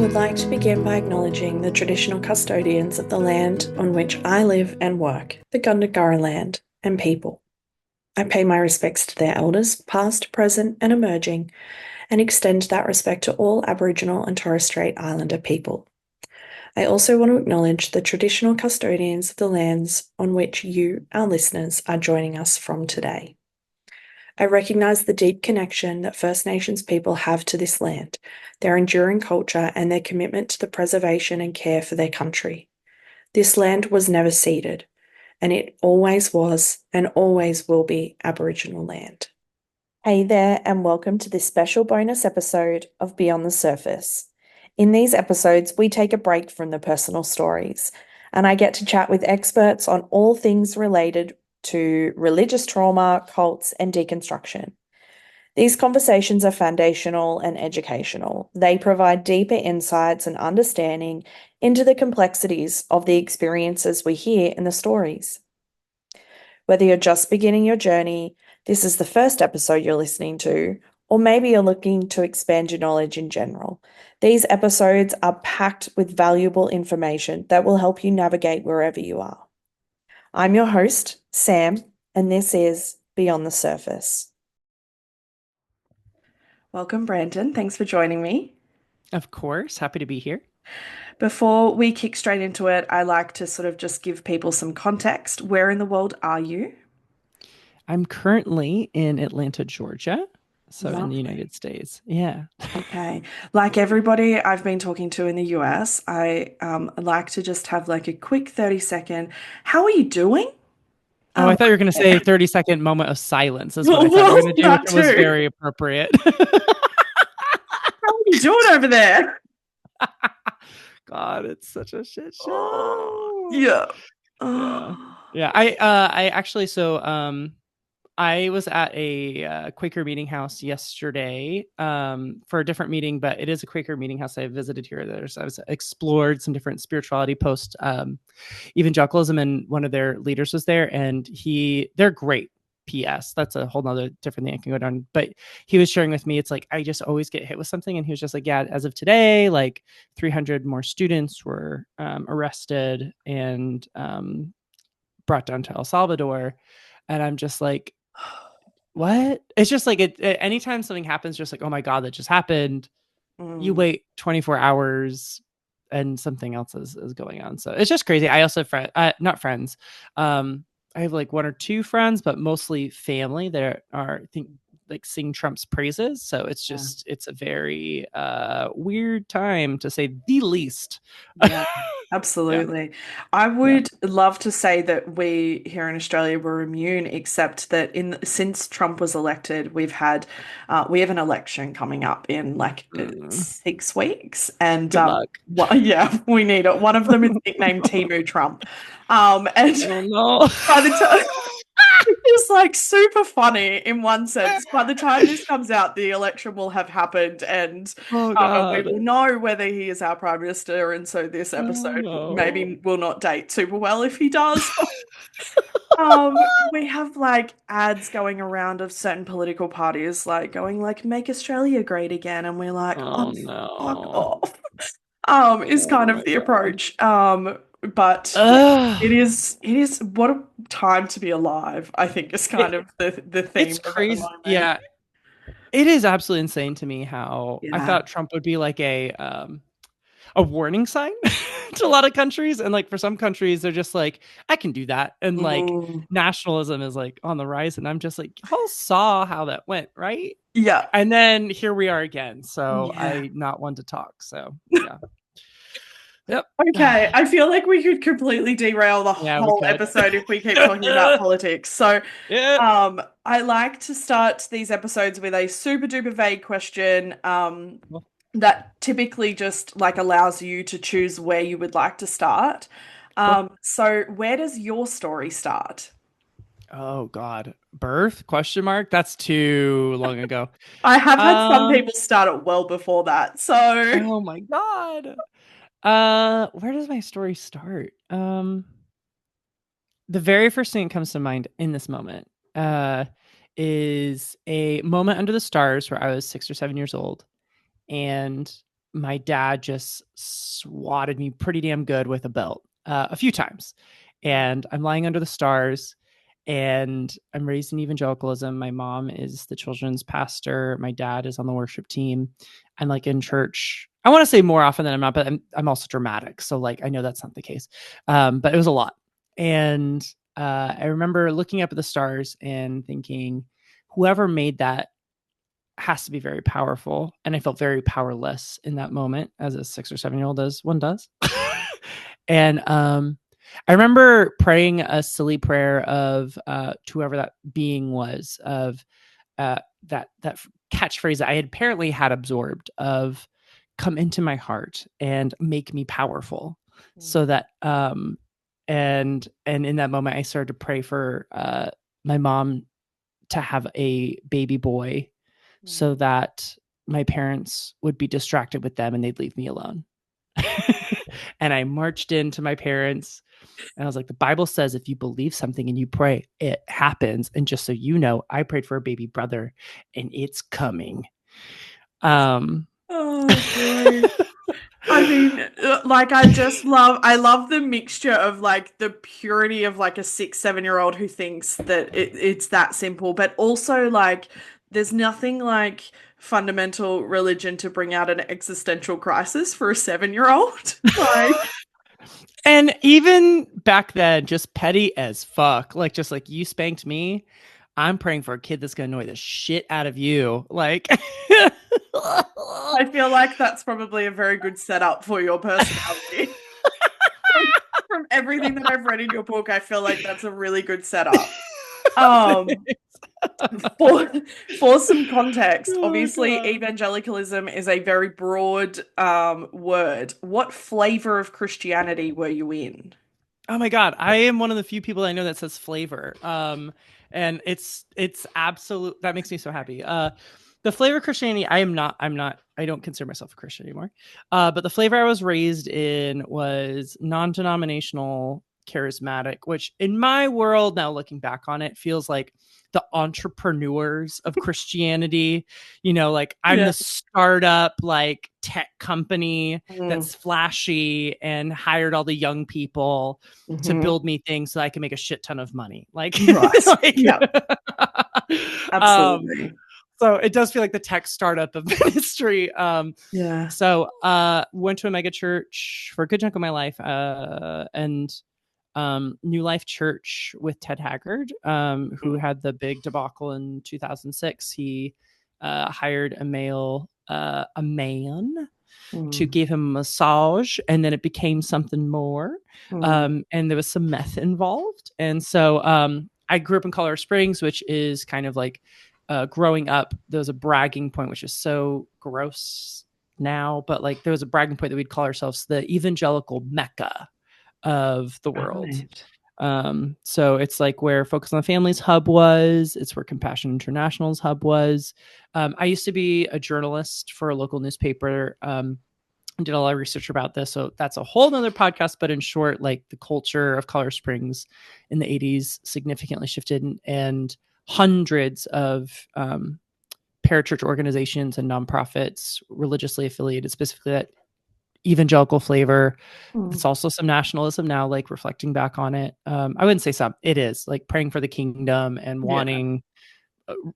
would like to begin by acknowledging the traditional custodians of the land on which I live and work, the Gundungurra land, and people. I pay my respects to their elders, past, present, and emerging, and extend that respect to all Aboriginal and Torres Strait Islander people. I also want to acknowledge the traditional custodians of the lands on which you, our listeners, are joining us from today. I recognise the deep connection that First Nations people have to this land, their enduring culture, and their commitment to the preservation and care for their country. This land was never ceded, and it always was and always will be Aboriginal land. Hey there, and welcome to this special bonus episode of Beyond the Surface. In these episodes, we take a break from the personal stories, and I get to chat with experts on all things related to religious trauma, cults, and deconstruction. These conversations are foundational and educational. They provide deeper insights and understanding into the complexities of the experiences we hear in the stories. Whether you're just beginning your journey, this is the first episode you're listening to, or maybe you're looking to expand your knowledge in general, these episodes are packed with valuable information that will help you navigate wherever you are. I'm your host, Sam, and this is Beyond the Surface. Welcome, Brandon. Thanks for joining me. Of course. Happy to be here. Before we kick straight into it, I like to sort of just give people some context. Where in the world are you? I'm currently in Atlanta, Georgia. So in the United States. Yeah. Okay. Like everybody I've been talking to in the US, I like to just have like a quick 30-second, how are you doing? Oh, I thought you were going to say 30-second moment of silence is what I thought you were going to do, which was very appropriate. How are you doing over there? God, it's such a shit show. Yeah. Yeah. I actually, I was at a Quaker meeting house yesterday for a different meeting, but it is a Quaker meeting house I visited here. I was explored some different spirituality post evangelicalism, and one of their leaders was there, and they're great. P.S. That's a whole nother different thing I can go down. But he was sharing with me, it's like, I just always get hit with something. And he was just like, yeah, as of today, like 300 more students were arrested and brought down to El Salvador. And I'm just like, what? It's just like anytime something happens, just like, oh my God, that just happened. You wait 24 hours and something else is going on. So it's just crazy. I also have not friends. I have like one or two friends, but mostly family that are like sing Trump's praises. So it's just, it's a very weird time to say the least. Yeah, absolutely. Yeah. I would love to say that we here in Australia were immune, except that since Trump was elected, we have an election coming up in like 6 weeks, and good luck. We need it. One of them is nicknamed Timu Trump, and oh no. by the time. It's like super funny in one sense. By the time this comes out, the election will have happened, and we will know whether he is our prime minister. And so this episode maybe will not date super well if he does. We have like ads going around of certain political parties, like going like "Make Australia Great Again," and we're like, "Oh no, fuck off." Is kind of the approach. But it is what a time to be alive, I think is kind of the theme. It's crazy. Yeah. It is absolutely insane to me how I thought Trump would be like a warning sign to a lot of countries. And like for some countries, they're just like, I can do that. And like nationalism is like on the rise. And I'm just like, y'all saw how that went, right? Yeah. And then here we are again. So I'm not one to talk. So yeah. Yep. Okay, I feel like we could completely derail the whole episode if we keep talking about politics. So, I like to start these episodes with a super duper vague question that typically just like allows you to choose where you would like to start. So where does your story start? Oh God, birth? Question mark? That's too long ago. I have had some people start it well before that. So, oh my God. Where does my story start? The very first thing that comes to mind in this moment is a moment under the stars where I was 6 or 7 years old, and my dad just swatted me pretty damn good with a belt a few times. And I'm lying under the stars, and I'm raised in evangelicalism. My mom is the children's pastor. My dad is on the worship team. I'm like in church. I want to say more often than I'm not, but I'm also dramatic. So like, I know that's not the case. But it was a lot. And I remember looking up at the stars and thinking, whoever made that has to be very powerful. And I felt very powerless in that moment, as a 6 or 7 year old, as one does. And I remember praying a silly prayer of to whoever that being was, of that catchphrase that I had apparently had absorbed, of come into my heart and make me powerful. So that and in that moment I started to pray for my mom to have a baby boy, so that my parents would be distracted with them and they'd leave me alone. And I marched into my parents and I was like, the Bible says if you believe something and you pray, it happens. And just so you know, I prayed for a baby brother and it's coming. Oh, boy. I mean, like, I love the mixture of like the purity of like a 6, 7 year old who thinks that it's that simple, but also like there's nothing like fundamental religion to bring out an existential crisis for a 7 year old. Like, And even back then, just petty as fuck. Like, just like, you spanked me, I'm praying for a kid that's gonna annoy the shit out of you. Like, I feel like that's probably a very good setup for your personality. From everything that I've read in your book, I feel like that's a really good setup. Um, for some context, Oh, obviously God. evangelicalism is a very broad word. What flavor of Christianity were you in? Oh my God, I am one of the few people I know that says flavor. And it's absolute, that makes me so happy. The flavor of Christianity, I don't consider myself a Christian anymore. But the flavor I was raised in was non-denominational, charismatic, which in my world, now looking back on it, feels like the entrepreneurs of Christianity. Like, I'm Yeah. the startup, like, tech company Mm. that's flashy and hired all the young people to Hmm. build me things so I can make a shit ton of money. Like, Right. like Yeah, um, absolutely. so it does feel like the tech startup of ministry. Yeah. So went to a mega church for a good chunk of my life, and New Life Church with Ted Haggard, who had the big debacle in 2006. He hired a man to Mm. give him a massage, and then it became something more. Mm. And there was some meth involved. And so I grew up in Colorado Springs, which is kind of like, growing up, there was a bragging point, which is so gross now, but like there was a bragging point that we'd call ourselves the evangelical Mecca of the world. Right. So it's like where Focus on the Family's hub was. It's where Compassion International's hub was. I used to be a journalist for a local newspaper. Did a lot of research about this, so that's a whole nother podcast. But in short, like, the culture of Colorado Springs in the 80s significantly shifted, and hundreds of parachurch organizations and nonprofits, religiously affiliated, specifically that evangelical flavor. Mm. It's also some nationalism now, like, reflecting back on it. I wouldn't say some, it is like praying for the kingdom and Yeah. wanting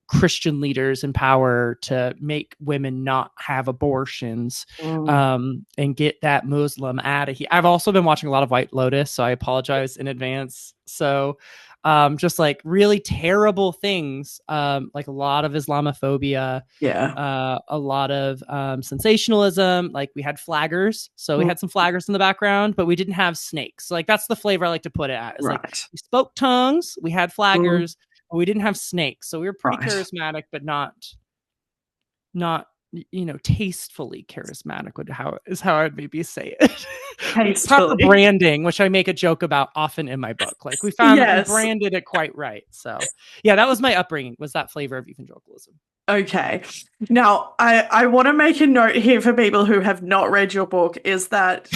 Christian leaders in power to make women not have abortions, Mm. and get that Muslim out of here. I've also been watching a lot of White Lotus, so I apologize in advance. So just like really terrible things, like a lot of Islamophobia, Yeah. a lot of sensationalism. Like, we had flaggers, so we Mm. had some flaggers in the background, but we didn't have snakes. Like, that's the flavor I like to put it at. Is like, Right. we spoke tongues, we had Mm. flaggers, but we didn't have snakes. So we were pretty Right. charismatic, but not tastefully charismatic, would how is how I would maybe say it. Proper Tastefully. branding, which I make a joke about often in my book. Like, we Yes. branded it quite right. So yeah, that was my upbringing, was that flavor of evangelicalism. Okay. Now, I want to make a note here for people who have not read your book, is that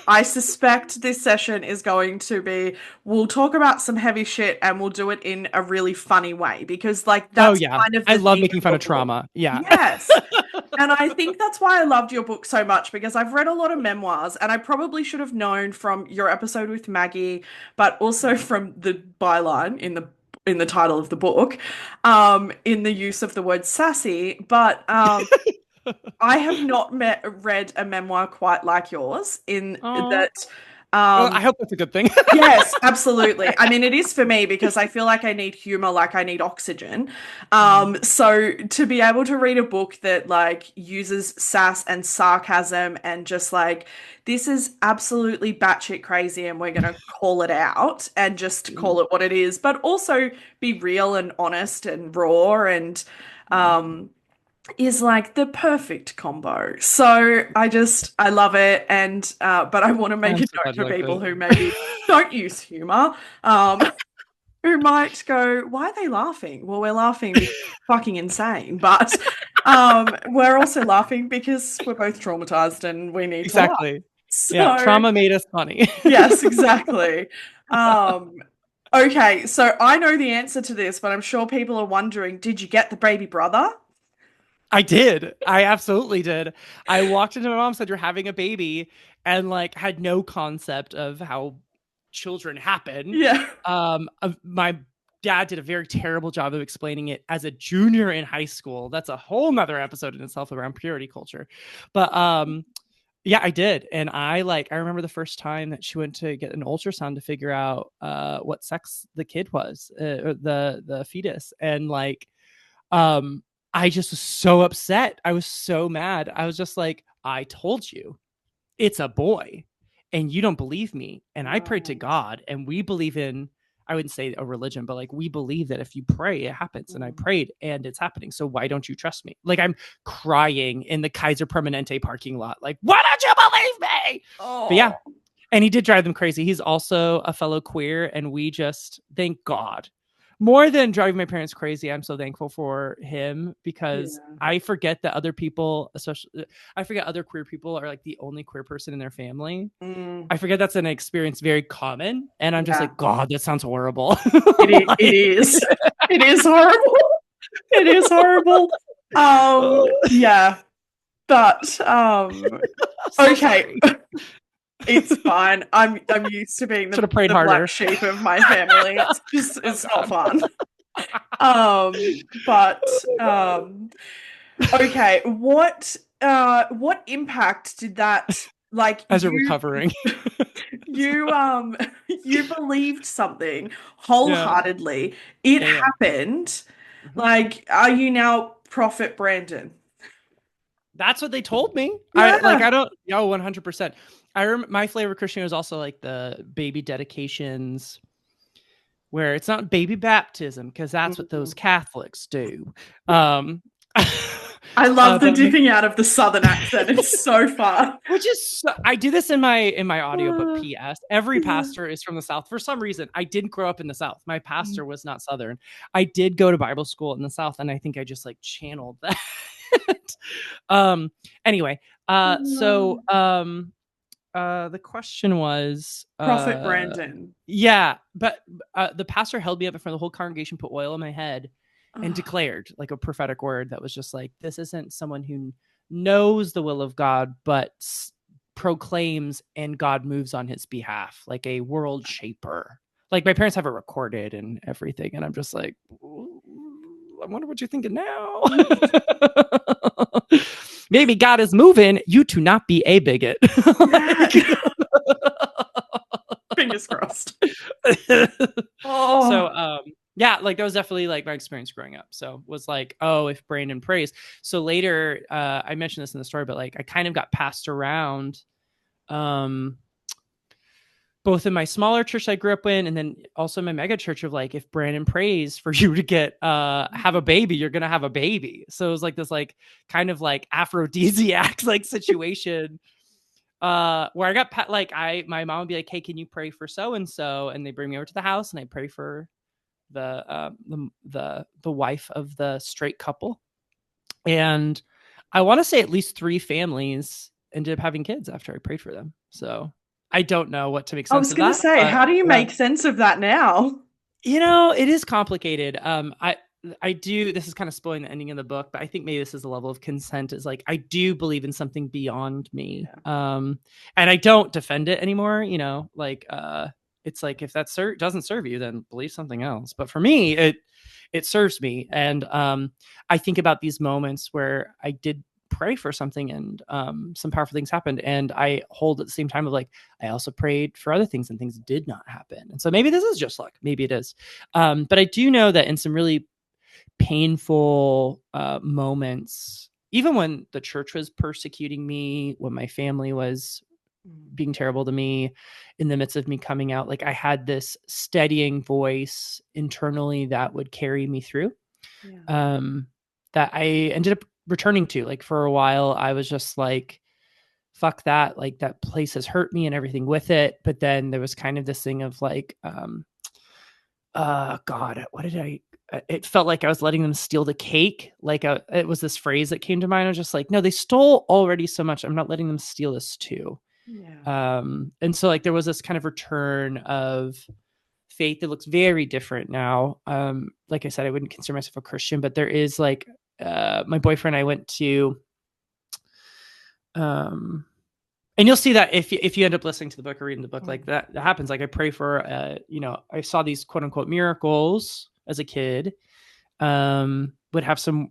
I suspect this session is going to be, we'll talk about some heavy shit and we'll do it in a really funny way, because like Oh that's yeah, kind of I the love theme making of fun your of book. trauma. Yeah. Yes. And I think that's why I loved your book so much because I've read a lot of memoirs and I probably should have known from your episode with Maggie, but also from the byline in the title of the book, in the use of the word sassy. But I have not read a memoir quite like yours in Oh, that. well, Um, I hope that's a good thing. Yes, absolutely. I mean, it is for me because I feel like I need humor, like I need oxygen. Mhm. So to be able to read a book that like uses sass and sarcasm and just like this is absolutely batshit crazy and we're gonna call it out and just call it what it is, but also be real and honest and raw and um is like the perfect combo. So I love it and but I want to make I'm a so note glad you for liked people it. who maybe don't use humor, um, who might go, why are they laughing? Well, we're laughing because it's fucking insane, but we're also laughing because we're both traumatized and we need to laugh. Exactly. Yeah, So trauma made us funny. yes, exactly. Um, okay, so I know the answer to this, but I'm sure people are wondering, did you get the baby brother? I did. I absolutely did. I walked into my mom, said, "You're having a baby," and like had no concept of how children happen. Yeah. My dad did a very terrible job of explaining it as a junior in high school. That's a whole nother episode in itself around purity culture. But yeah, I did. And I remember the first time that she went to get an ultrasound to figure out what sex the kid was, or the fetus. And like um I just was so upset. I was so mad. I was just like, I told you it's a boy and you don't believe me. And I prayed to Mm, God and we believe in, I wouldn't say a religion, but like we believe that if you pray, it happens. And I mm. prayed and it's happening. So why don't you trust me? Like I'm crying in the Kaiser Permanente parking lot. Like, why don't you believe me? But yeah, Oh, and he did drive them crazy. He's also a fellow queer, and we just thank God. More than driving my parents crazy, I'm so thankful for him because yeah. I forget that other people, especially I forget other queer people are like the only queer person in their family. Mm, I forget that's an experience very common, and I'm just yeah. like, God, that sounds horrible. It Like, is. It is horrible. It is horrible. Yeah, but so okay. sorry. It's fine. I'm used to being Should have prayed the black harder. sheep of my family. It's just Oh it's not God. fun. But okay, what impact did that like As a recovering. you you believed something Yeah. wholeheartedly. It Yeah. Yeah. happened. Mhm. Like, are you now Prophet Brandon? That's what they told me. Yeah. I don't know 100%. My flavor Christian was also like the baby dedications where it's not baby baptism because that's what those Mhm. Catholics do. Um I love the but dipping out of the southern accent. It's so fun. which is I do this in my audiobook Uh, PS. Every yeah. pastor is from the South. For some reason, I didn't grow up in the South. My Mm. pastor was not Southern. I did go to Bible school in the South, and I think I just like channeled that. um anyway, so the question was Prophet Brandon. yeah, but the pastor held me up in front of the whole congregation, put oil on my head, and Oh, declared like a prophetic word that was just like, this isn't someone who knows the will of God, but proclaims and God moves on his behalf, like a world shaper. Like my parents have it recorded and everything, and I'm just like, I wonder what you're thinking now. Maybe God is moving you to not be a bigot. yeah. Like, Fingers crossed. so Oh, yeah, like that was definitely like my experience growing up. So was like, oh, if Brandon prays. So later, I mentioned this in the story, but like I kind of got passed around, um, both in my smaller church I grew up in, and then also in my mega church of like, if Brandon prays for you to get have a baby, you're gonna have a baby. So it was like this like kind of like aphrodisiac like situation where I got like my mom would be like, hey, can you pray for so and so, and they bring me over to the house and I pray for the wife of the straight couple, and I want to say at least 3 families ended up having kids after I prayed for them. So I don't know what to make I sense was of gonna that, say, but how do you yeah, make sense of that now? it is complicated. I I do, this is kind of spoiling the ending of the book, but I think maybe this is a level of consent, is like, I do believe in something beyond me. And I don't defend it anymore, like, it's like, if that doesn't serve you, then believe something else. But for me, it serves me. And I think about these moments where I did pray for something and some powerful things happened. And I hold at the same time of like, I also prayed for other things and things did not happen. And so maybe this is just luck. Maybe it is. But I do know that in some really painful moments, even when the church was persecuting me, when my family was being terrible to me, in the midst of me coming out, like I had this steadying voice internally that would carry me through. That I ended up returning to. Like for a while, I was just like, fuck that. Like that place has hurt me and everything with it. But then there was kind of this thing of like, God, what did it felt like I was letting them steal the cake. Like it was this phrase that came to mind. I was just like, no, they stole already so much. I'm not letting them steal this too. And so like there was this kind of return of faith that looks very different now. Like I said, I wouldn't consider myself a Christian, but there is like my boyfriend and I went to and you'll see that if you end up listening to the book or reading the book, like that happens. Like I pray for I saw these quote unquote miracles as a kid. Would have some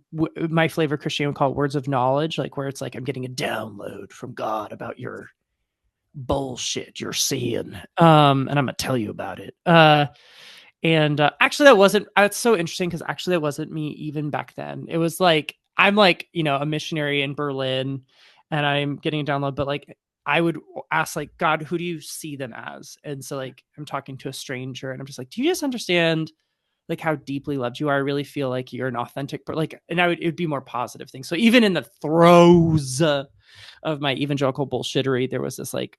my flavor Christian would call it words of knowledge, like where it's like I'm getting a download from God about your bullshit you're seeing, and I'm gonna tell you about it. And actually that wasn't, that's so interesting because actually that wasn't me even back then. It was like I'm like a missionary in Berlin and I'm getting a download, but like I would ask like, God, who do you see them as? And so like I'm talking to a stranger and I'm just like, do you just understand like how deeply loved you are? I really feel like you're an authentic, but like, and it would be more positive things. So even in the throes of my evangelical bullshittery, there was this like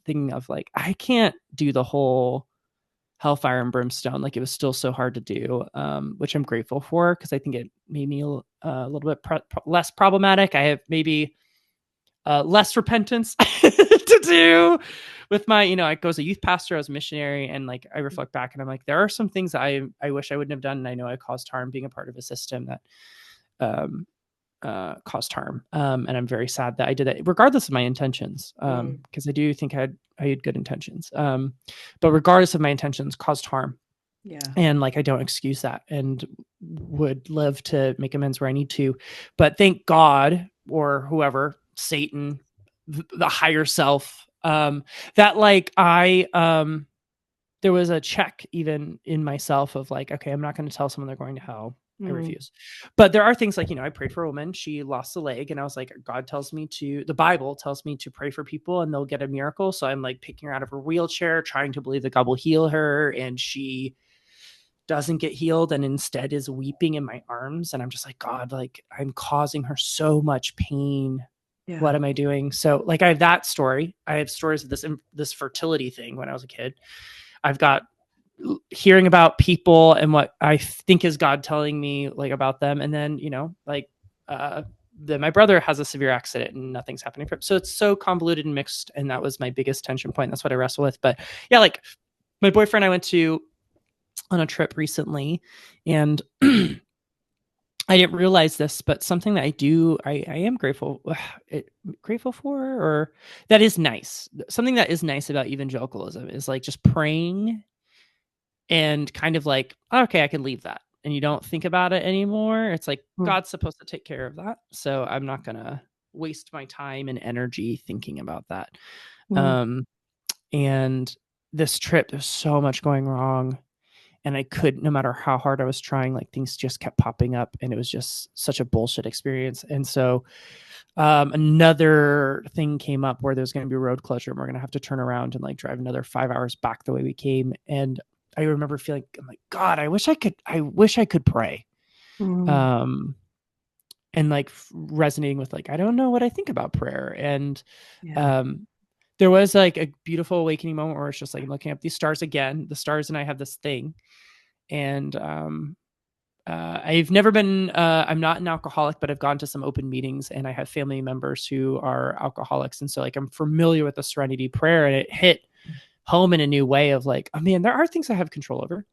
thing of like, I can't do the whole hellfire and brimstone. Like it was still so hard to do, which I'm grateful for because I think it made me a little bit less problematic. I have maybe less repentance to do with my, I go as a youth pastor, I was a missionary, and like I reflect back and I'm like, there are some things I wish I wouldn't have done, and I know I caused harm being a part of a system that caused harm, and I'm very sad that I did it, regardless of my intentions, because I do think I had good intentions, but regardless of my intentions, caused harm. And like I don't excuse that, and would love to make amends where I need to, but thank God or whoever, Satan, the higher self, that like there was a check even in myself of like, okay, I'm not going to tell someone they're going to hell. I refuse. But there are things like, I prayed for a woman, she lost a leg, and I was like, God tells me the Bible tells me to pray for people and they'll get a miracle. So I'm like picking her out of her wheelchair, trying to believe that God will heal her, and she doesn't get healed and instead is weeping in my arms. And I'm just like, God, like I'm causing her so much pain. What am I doing? So like I have that story. I have stories of this fertility thing when I was a kid. I've got hearing about people and what I think is God telling me like about them. And then, like then my brother has a severe accident and nothing's happening for him. So it's so convoluted and mixed. And that was my biggest tension point. That's what I wrestle with. But yeah, like my boyfriend, I went to on a trip recently, and I didn't realize this, but something that I am grateful for, or that is nice. Something that is nice about evangelicalism is like just praying and kind of like, okay, I can leave that. And you don't think about it anymore. It's like, God's supposed to take care of that. So I'm not going to waste my time and energy thinking about that. And this trip, there's so much going wrong. And I couldn't, no matter how hard I was trying, like things just kept popping up, and it was just such a bullshit experience. And so another thing came up where there's going to be a road closure and we're going to have to turn around and like drive another 5 hours back the way we came. And I remember feeling, I'm like, God, I wish I could pray. And like resonating with like, I don't know what I think about prayer. And there was like a beautiful awakening moment where it's just like looking up these stars again, the stars and I have this thing. And I've never been, I'm not an alcoholic, but I've gone to some open meetings and I have family members who are alcoholics. And so like, I'm familiar with the Serenity Prayer, and it hit home in a new way of like, oh man, there are things I have control over.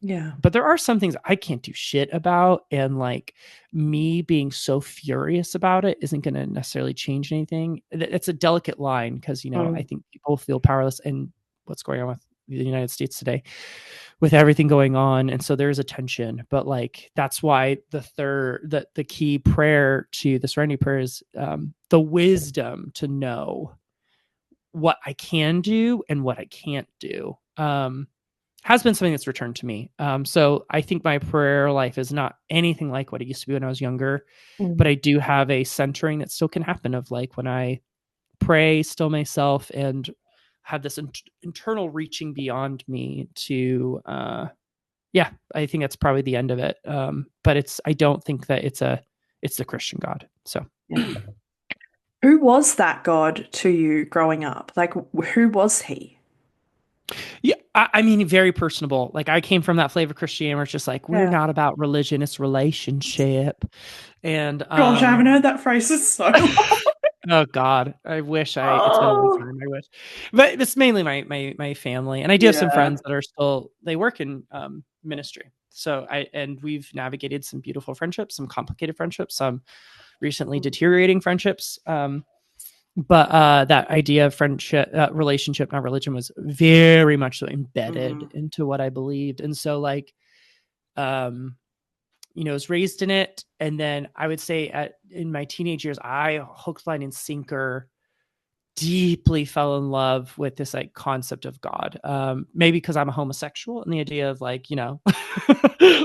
Yeah. But there are some things I can't do shit about. And like me being so furious about it isn't going to necessarily change anything. It's a delicate line because, you know, I think people feel powerless in what's going on with the United States today with everything going on. And so there's a tension. But like that's why the key prayer to the serenity prayer is the wisdom to know what I can do and what I can't do. Has been something that's returned to me. So I think my prayer life is not anything like what it used to be when I was younger, but I do have a centering that still can happen of like when I pray, still myself, and have this internal reaching beyond me to, yeah, I think that's probably the end of it. But I don't think that it's the Christian God. So, Yeah. Who was that God to you growing up? Like, who was he? yeah, I mean, very personable. Like I came from that flavor of Christianity where it's just like, we're Yeah. not about religion, it's relationship. And Gosh, I haven't heard that phrase in so long. oh God, I wish it's been a long Oh, time. I wish, but it's mainly my family, and I do have some yeah. friends that are still they work in ministry. So we've navigated some beautiful friendships, some complicated friendships, some recently deteriorating friendships. But that idea of friendship, relationship, not religion, was very much so embedded into what I believed, and so like, you know, was raised in it, and then I would say in my teenage years, I hook, line, and sinker deeply fell in love with this like concept of God. Maybe because I'm a homosexual and the idea of like, you know,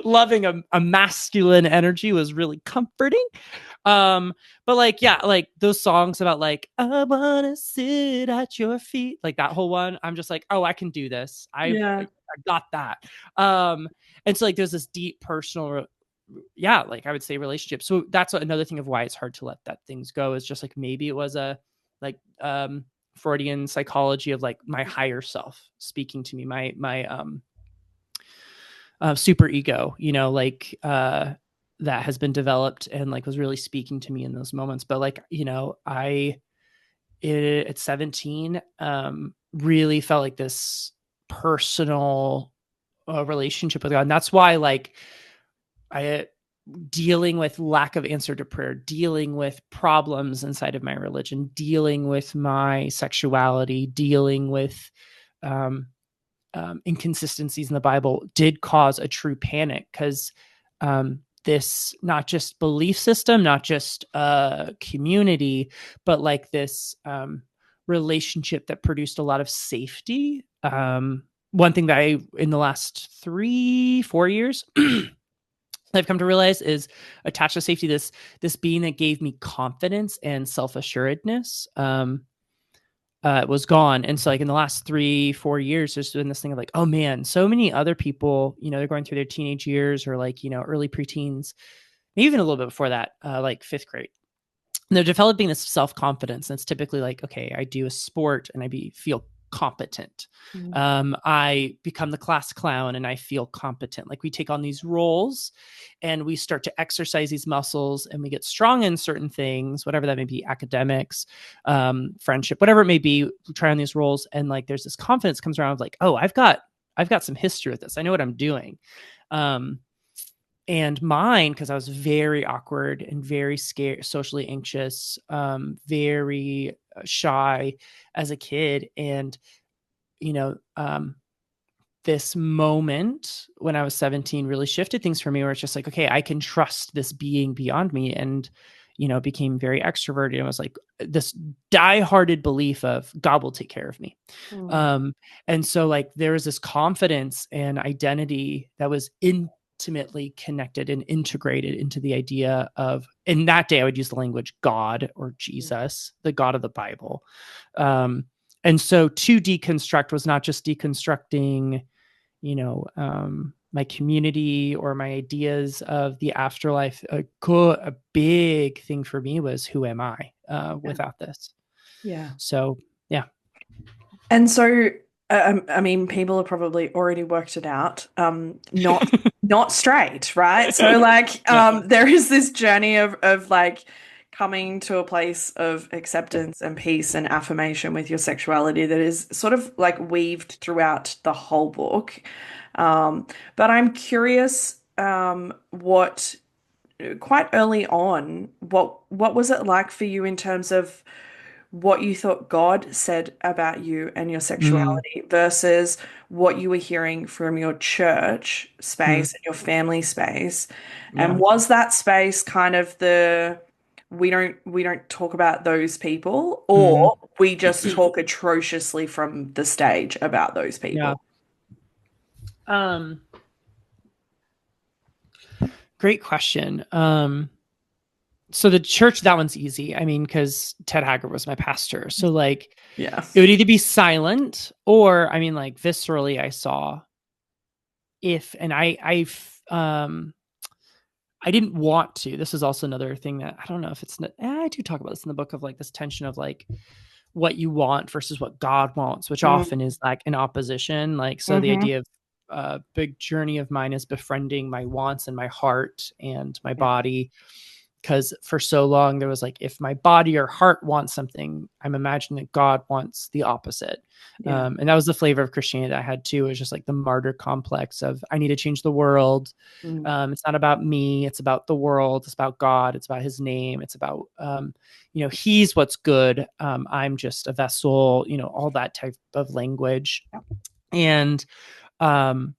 loving a masculine energy was really comforting. But like, yeah, like those songs about like, I wanna sit at your feet, like that whole one, I'm just like, oh, I can do this. I got that. And so like there's this deep personal yeah, like I would say relationship. So that's another thing of why it's hard to let that things go is just like maybe it was a like Freudian psychology of like my higher self speaking to me, my super ego, you know, like that has been developed and like was really speaking to me in those moments. But like, you know, at 17 really felt like this personal relationship with God. And that's why like I dealing with lack of answer to prayer, dealing with problems inside of my religion, dealing with my sexuality, dealing with inconsistencies in the Bible did cause a true panic because this not just belief system, not just community, but like this relationship that produced a lot of safety. One thing that in the last 3-4 years, I've come to realize is attached to safety, this being that gave me confidence and self-assuredness was gone. And so like in the last 3-4 years, there's been this thing of like, oh man, so many other people, you know, they're going through their teenage years or like, you know, early preteens, maybe even a little bit before that, like 5th grade. And they're developing this self-confidence. And it's typically like, okay, I do a sport and feel competent. I become the class clown and I feel competent. Like we take on these roles and we start to exercise these muscles and we get strong in certain things, whatever that may be, academics, friendship, whatever it may be. We try on these roles and like there's this confidence comes around of like, oh, I've got some history with this. I know what I'm doing. And mine, because I was very awkward and very scared, socially anxious, very shy as a kid. And, you know, this moment when I was 17 really shifted things for me where it's just like, okay, I can trust this being beyond me. And, you know, became very extroverted. And was like this die-hearted belief of God will take care of me. And so like there was this confidence and identity that was intimately connected and integrated into the idea of, in that day, I would use the language God or Jesus, the God of the Bible. And so to deconstruct was not just deconstructing, you know, my community or my ideas of the afterlife. A big thing for me was who am I without this? Yeah. So, yeah. And so, I mean, people have probably already worked it out. Not straight, right? So, like, Yeah. there is this journey of like coming to a place of acceptance and peace and affirmation with your sexuality that is sort of like weaved throughout the whole book. But I'm curious, what quite early on, what was it like for you in terms of what you thought God said about you and your Mm, sexuality versus what you were hearing from your church mm, space and your family space? And yeah. was that space kind of the we don't talk about those people, Mm, or we just talk atrociously from the stage about those yeah. people? Um, Great question. So the church, that one's easy. I mean, because Ted Haggard was my pastor. So like Yeah. it would either be silent or I mean, like viscerally, I saw if and I didn't want to. This is also another thing that I don't know if it's I do talk about this in the book of like this tension of like what you want versus what God wants, which Mm, often is like in opposition. Like, so the hmm. idea of big journey of mine is befriending my wants and my heart and my Yeah. body. Because for so long there was like, if my body or heart wants something, I'm imagining that God wants the opposite. Yeah. And that was the flavor of Christianity that I had too. It was just like the martyr complex of I need to change the world. Mm, It's not about me. It's about the world. It's about God. It's about his name. It's about, he's what's good. I'm just a vessel, all that type of language. And um,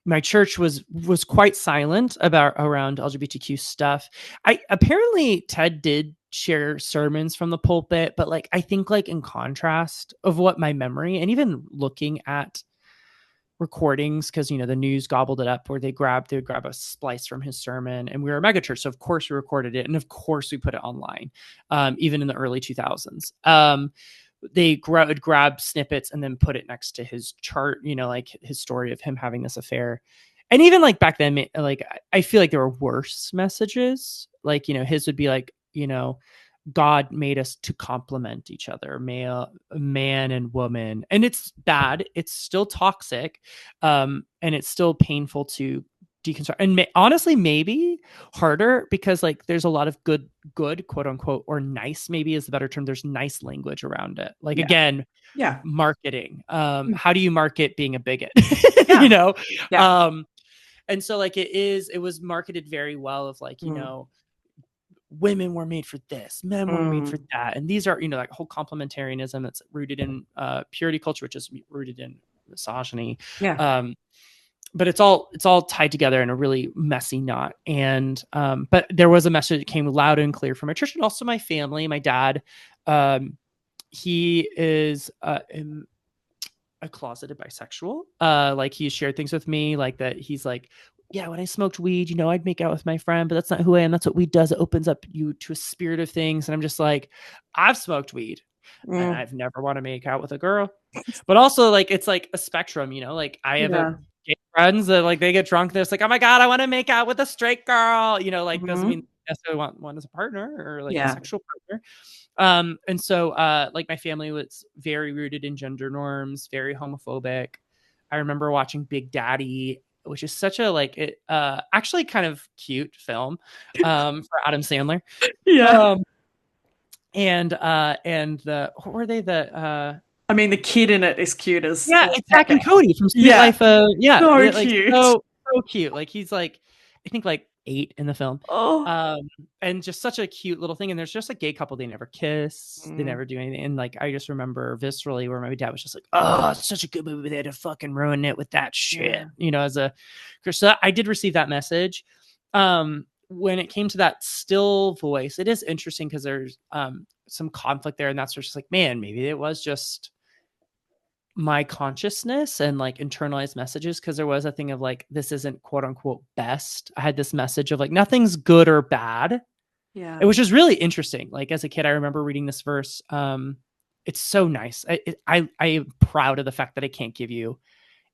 my church was quite silent about around LGBTQ stuff. I apparently Ted did share sermons from the pulpit, but like I think like in contrast of what my memory and even looking at recordings because the news gobbled it up where they would grab a splice from his sermon, and we were a megachurch, so of course we recorded it and of course we put it online, even in the early 2000s. They would grab snippets and then put it next to his chart, like his story of him having this affair. And even like back then, like I feel like there were worse messages. Like, his would be like, God made us to complement each other, man and woman. And it's bad. It's still toxic. And it's still painful to deconstruct. And honestly, maybe harder because like there's a lot of good, quote unquote, or nice, maybe is the better term. There's nice language around it. Like yeah. again, Yeah. marketing. Mm, How do you market being a bigot? you yeah. know? Yeah. Um, and so like it was marketed very well of like, Mm, women were made for this, men were made for mm, that. And these are, like whole complementarianism that's rooted in purity culture, which is rooted in misogyny. yeah. Um, but it's all tied together in a really messy knot. And but there was a message that came loud and clear from my church and also my family. My dad, he is a closeted bisexual. Like he shared things with me, like that he's like, yeah, when I smoked weed, I'd make out with my friend, but that's not who I am. That's what weed does. It opens up you to a spirit of things. And I'm just like, I've smoked weed and Mm, I've never want to make out with a girl. But also like it's like a spectrum, like I have a yeah. gay friends that like they get drunk, they're just like, oh my God, I want to make out with a straight girl, like doesn't mean Hmm. necessarily want one as a partner or like a Yeah. sexual partner. And so like my family was very rooted in gender norms, very homophobic. I remember watching Big Daddy, which is such a like it actually kind of cute film for Adam Sandler. Yeah. Um and the what were they the I mean, the kid in it is cute as yeah, all it's heck Zach and out. Cody from Sweet Yeah. Life So like cute. so cute. Like he's like I think like 8 in the film. Oh. Um and just such a cute little thing, and there's just a gay couple, they never kiss, they Mm, never do anything, and like I just remember viscerally where my dad was just like, oh, it's such a good movie, they had to fucking ruin it with that shit, yeah. as a so I did receive that message. When it came to that still voice, it is interesting because there's some conflict there, and that's just like, man, maybe it was just my consciousness and like internalized messages, because there was a thing of like, this isn't quote unquote best. I had this message of like nothing's good or bad, Yeah. which is really interesting. Like as a kid, I remember reading this verse. It's so nice. I am proud of the fact that I can't give you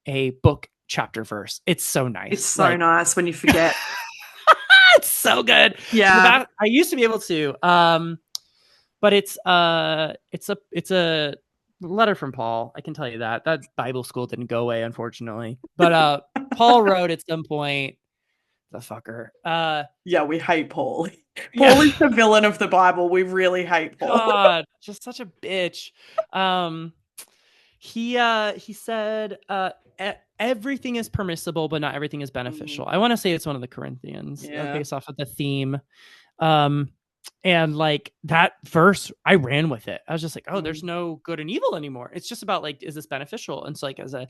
a book chapter verse. It's so It's nice. so Like nice when you forget. it's so good. Yeah. I used to be able to. But it's a letter from Paul. I can tell you that Bible school didn't go away, unfortunately. But Paul wrote at some point, the fucker. Yeah, we hate Paul. Yeah. Paul is the villain of the Bible. We really hate Paul. God, just such a bitch. Um, he said everything is permissible, but not everything is beneficial. I want to say it's one of the Corinthians, Yeah. based off of the theme. Um, and like that verse, I ran with it. I was just like, oh, there's no good and evil anymore. It's just about like, is this beneficial? And so like as a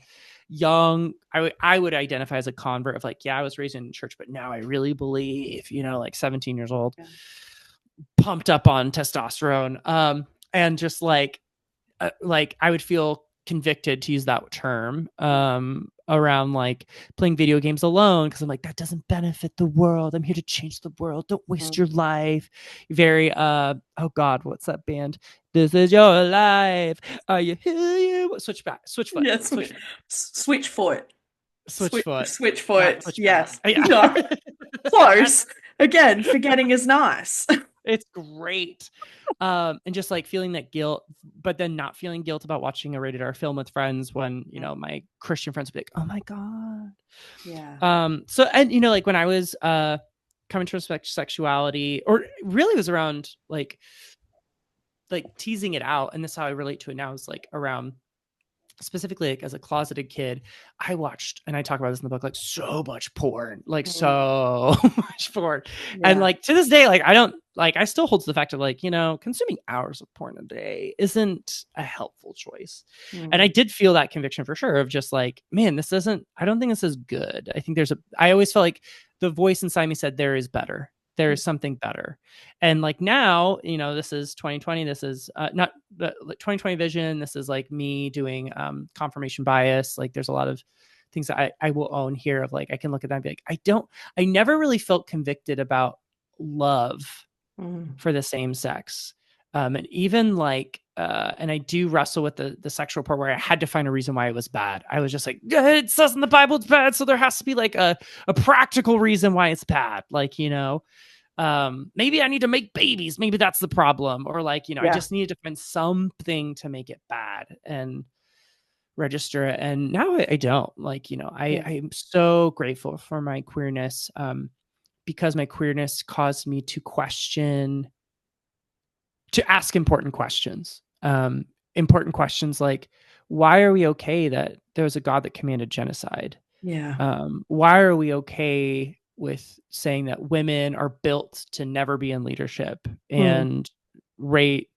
young, I would identify as a convert of like, yeah, I was raised in church, but now I really believe, like 17 years old, Yeah. pumped up on testosterone. And just like I would feel convicted, to use that term, around like playing video games alone, because I'm like, that doesn't benefit the world. I'm here to change the world. Don't waste your life. Very oh God, what's that band? This is your life. Are you who you switch back? Switchfoot. Yes. Switchfoot. Switchfoot. Switchfoot. Not Switchfoot. switchback. Yes. Yeah. No. Close. Again, forgetting is nice. It's great. And just like feeling that guilt, but then not feeling guilt about watching a rated R film with friends when, my Christian friends would be like, oh my God. Yeah. So, and, like when I was coming to respect sexuality, or really was around like teasing it out. And this is how I relate to it now, is like around specifically like as a closeted kid, I watched, and I talk about this in the book, like so much porn, like so much porn. And like to this day, like I still hold to the fact of like, consuming hours of porn a day isn't a helpful choice. And I did feel that conviction for sure of just like, man, I don't think this is good. I think I always felt like the voice inside me said, there is better. There is something better. And like now, this is 2020. This is not the 2020 vision. This is like me doing confirmation bias. Like there's a lot of things that I will own here of like, I can look at that and be like, I never really felt convicted about love for the same sex. And even like, and I do wrestle with the sexual part where I had to find a reason why it was bad. I was just like, it says in the Bible it's bad, so there has to be like a practical reason why it's bad. Like, maybe I need to make babies. Maybe that's the problem. Or like, I just needed to find something to make it bad and register it. And now I don't. Like, I'm so grateful for my queerness, because my queerness caused me to ask important questions. Important questions like, why are we okay that there was a God that commanded genocide? Yeah. Why are we okay with saying that women are built to never be in leadership and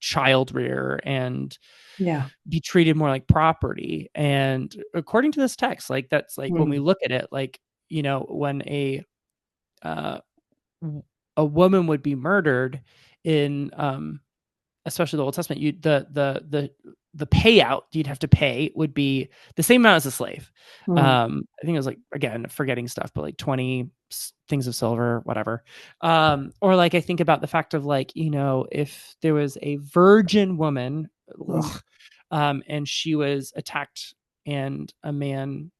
child rear and be treated more like property? And according to this text, like that's like when we look at it, like, when a woman would be murdered in especially the Old Testament, the payout you'd have to pay would be the same amount as a slave. I think it was like, again, forgetting stuff, but like 20 things of silver, whatever. Or like I think about the fact of like, if there was a virgin woman, and she was attacked and a man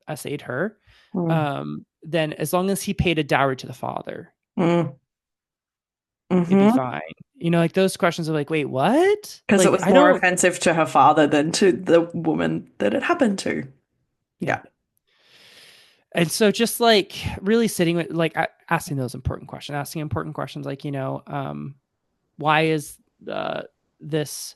essayed her, then as long as he paid a dowry to the father, it'd be fine. Like those questions are like, wait, what? Because it Like, was more offensive to her father than to the woman that it happened to. Yeah. And so just like really sitting with like asking those important questions, like, why is this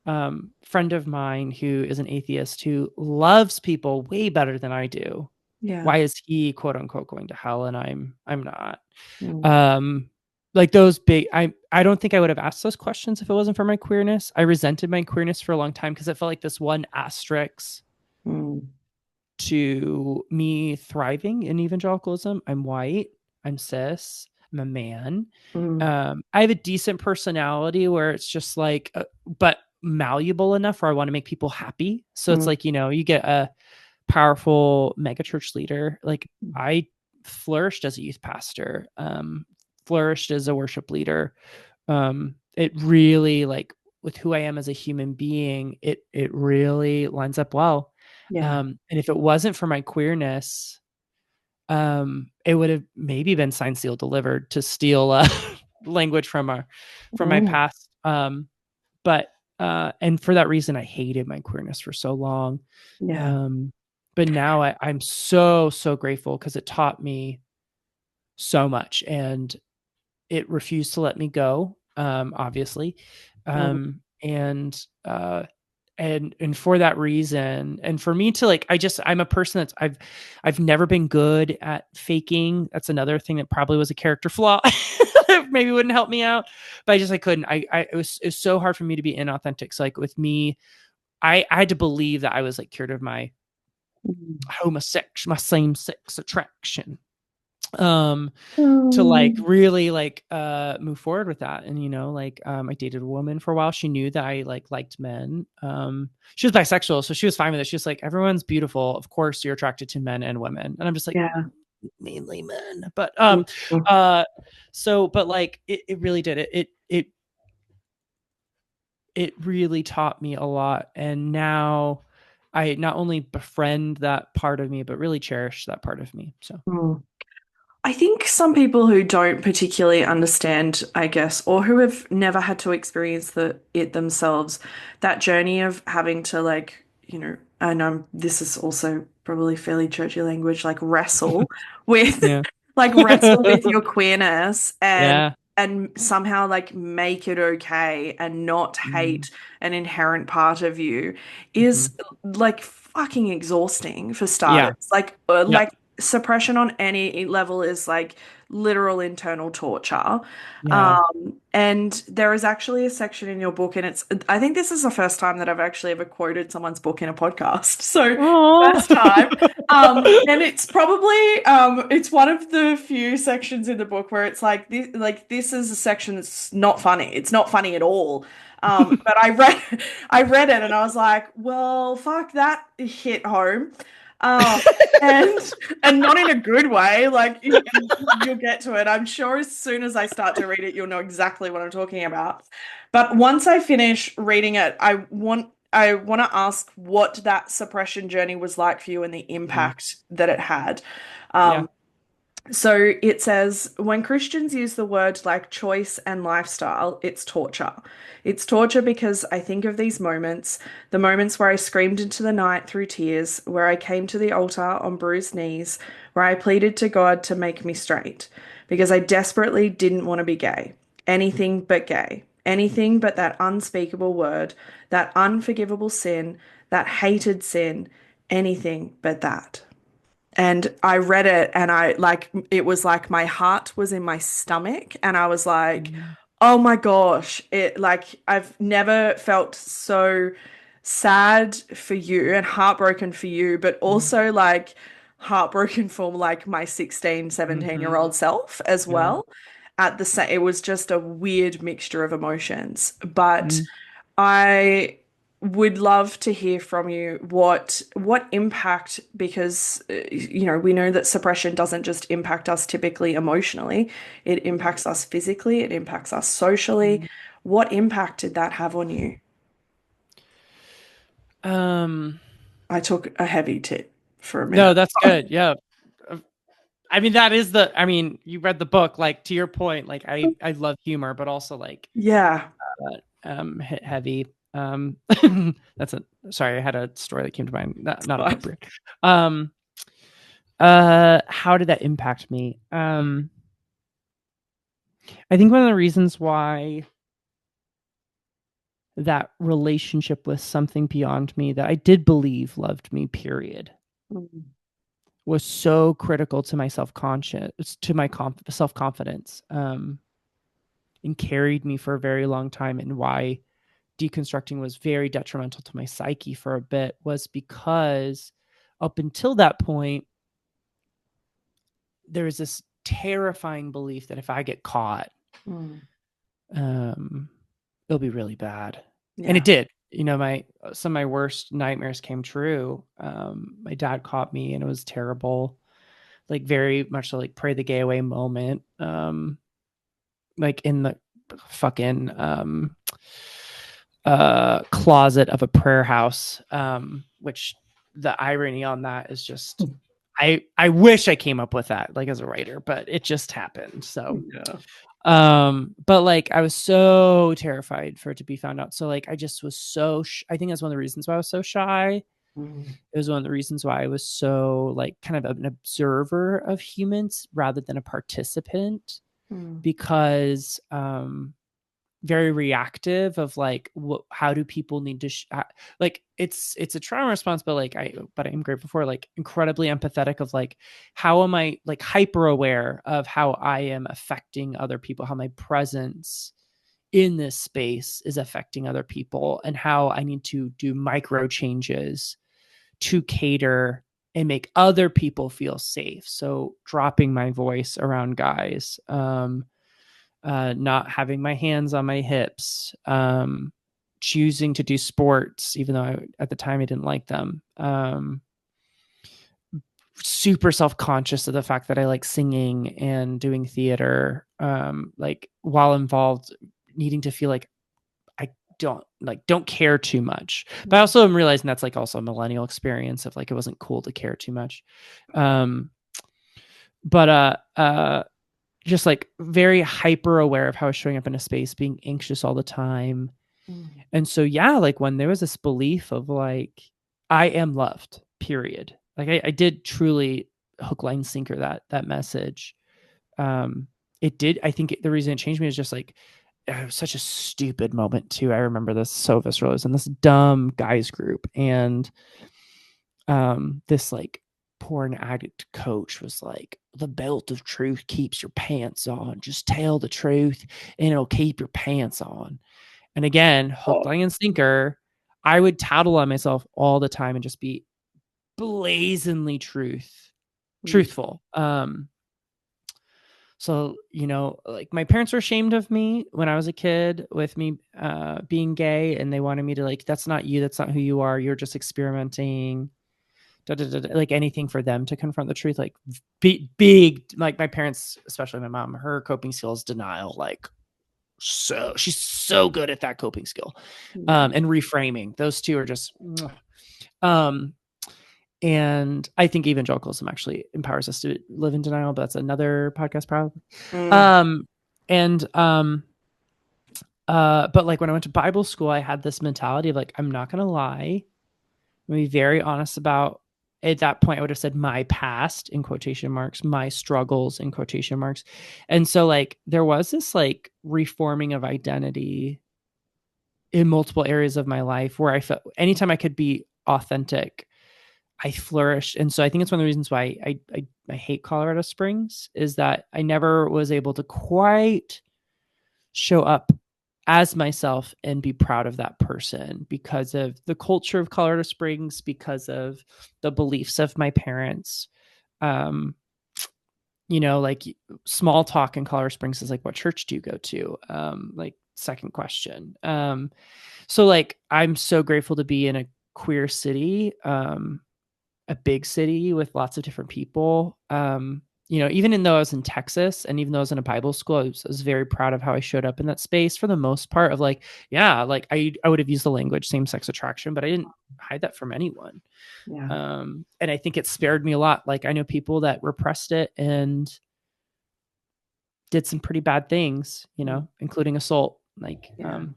friend of mine who is an atheist who loves people way better than I do? Yeah. Why is he quote unquote going to hell and I'm not? Like those big, I don't think I would have asked those questions if it wasn't for my queerness. I resented my queerness for a long time because it felt like this one asterisk to me thriving in evangelicalism. I'm white, I'm cis, I'm a man. I have a decent personality where it's just like, but malleable enough where I want to make people happy. So it's like, you get a powerful megachurch leader. Like I flourished as a youth pastor, flourished as a worship leader. It really, like with who I am as a human being, it really lines up well. And if it wasn't for my queerness, it would have maybe been signed, sealed, delivered, to steal language from my past. But and for that reason, I hated my queerness for so long. But now I'm so grateful because it taught me so much. And it refused to let me go, obviously. And for that reason, and for me to like, I'm a person I've never been good at faking. That's another thing that probably was a character flaw that maybe wouldn't help me out, but I couldn't. It was so hard for me to be inauthentic. So like with me, I had to believe that I was like cured of my homosexual, my same sex attraction, to like really like move forward with that. And like I dated a woman for a while. She knew that I like liked men. She was bisexual, so she was fine with it. She was like, everyone's beautiful, of course you're attracted to men and women. And I'm just like, Yeah. mainly men. But Mm. but like it really did it really taught me a lot. And now I not only befriend that part of me, but really cherish that part of me. So Mm. I think some people who don't particularly understand, I guess, or who have never had to experience it themselves, that journey of having to like, and this is also probably fairly churchy language, like wrestle with, yeah. like wrestle with your queerness Yeah. and somehow like make it okay and not Mm-hmm. hate an inherent part of you Mm-hmm. is like fucking exhausting for Yeah. starters. Like, Yep. suppression on any level is like literal internal torture. Yeah. And there is actually a section in your book, and I think this is the first time that I've actually ever quoted someone's book in a podcast. So, Oh. first time. And it's probably it's one of the few sections in the book where it's like this is a section that's not funny. It's not funny at all. But I read it and I was like, well, fuck, that hit home. Um, and not in a good way. Like you'll get to it. I'm sure as soon as I start to read it, you'll know exactly what I'm talking about. But once I finish reading it, I want to ask what that suppression journey was like for you and the Mhm. impact that it had. Yeah. Um, so it says, when Christians use the word like choice and lifestyle, it's torture. It's torture because I think of these moments, the moments where I screamed into the night through tears, where I came to the altar on bruised knees, where I pleaded to God to make me straight, because I desperately didn't want to be gay. Anything but gay. Anything but that unspeakable word, that unforgivable sin, that hated sin. Anything but that. And I read it and it was like my heart was in my stomach and I was like, Mhm. oh my gosh, I've never felt so sad for you and heartbroken for you, but also like heartbroken for like my 16, 17-year Mhm. old self as Yeah. well. At the same, it was just a weird mixture of emotions. But Mhm. I would love to hear from you what impact, because we know that suppression doesn't just impact us typically emotionally, it impacts us physically, it impacts us socially. What impact did that have on you? Um, I took a heavy tip for a no, minute. that's good. Yeah. Uh, I mean, I mean, you read the book, like to your point, like I love humor, but also like Yeah. heavy. That's a sorry, I had a story that came to mind. Not Fine. appropriate. Um, how did that impact me? I think one of the reasons why that relationship with something beyond me that I did believe loved me, period, Mm. was so critical to my self-conscious, to my self-confidence, and carried me for a very long time. And why deconstructing was very detrimental to my psyche for a bit was because up until that point, there was this terrifying belief that if I get caught, Mm. um, it'll be really bad. And it Yeah. did. My some of my worst nightmares came true. My dad caught me and it was terrible. Like very much so like pray the gay away moment. Like in the fucking closet of a prayer house. Which the irony on that is just I wish I came up with that like as a writer, but it just happened. So Yeah. but like I was so terrified for it to be found out. So like I just was so I think that's one of the reasons why I was so shy. Mm. It was one of the reasons why I was so like kind of an observer of humans rather than a participant. Mm. because very reactive of like how do people need to like it's a trauma response, but like I'm grateful for like incredibly empathetic of like how am I like hyper aware of how I am affecting other people, how my presence in this space is affecting other people, and how I need to do micro changes to cater and make other people feel safe. So dropping my voice around guys, not having my hands on my hips, choosing to do sports, even though at the time I didn't like them. Super self-conscious of the fact that I like singing and doing theater, like while involved, needing to feel like I don't care too much. But I also am realizing that's like also a millennial experience of like it wasn't cool to care too much. Um, but just like very hyper aware of how I was showing up in a space, being anxious all the time. And so, yeah, like when there was this belief of like, I am loved, period. Like I did truly hook, line, sinker that message. It did. I think the reason it changed me is just like, it was such a stupid moment too. I remember this so viscerally. I was in this dumb guys group, and this like porn addict coach was like, the belt of truth keeps your pants on. Just tell the truth and it'll keep your pants on. And again, hook, line, and sinker, I would tattle on myself all the time and just be blazingly truthful. So, like my parents were ashamed of me when I was a kid with me being gay, and they wanted me to like, that's not you. That's not who you are. You're just experimenting. Da, da, da, da, like anything for them to confront the truth, like big, like my parents, especially my mom, her coping skills denial, like so she's so good at that coping skill, and reframing. Those two are just, um, and I think evangelicalism actually empowers us to live in denial, but that's another podcast probably. And but like when I went to Bible school, I had this mentality of like, I'm not gonna lie. I'm gonna be very honest about, at that point I would have said my past in quotation marks, my struggles in quotation marks. And so like there was this like reforming of identity in multiple areas of my life where I felt anytime I could be authentic, I flourished. And so I think it's one of the reasons why I hate Colorado Springs, is that I never was able to quite show up as myself and be proud of that person because of the culture of Colorado Springs, because of the beliefs of my parents. Um, like small talk in Colorado Springs is like, what church do you go to? Like second question. So like, I'm so grateful to be in a queer city, a big city with lots of different people. Even though I was in Texas and even though I was in a Bible school, I was very proud of how I showed up in that space for the most part of like, yeah, like I would have used the language same sex attraction, but I didn't hide that from anyone. And I think it spared me a lot. Like I know people that repressed it and did some pretty bad things, including assault. Like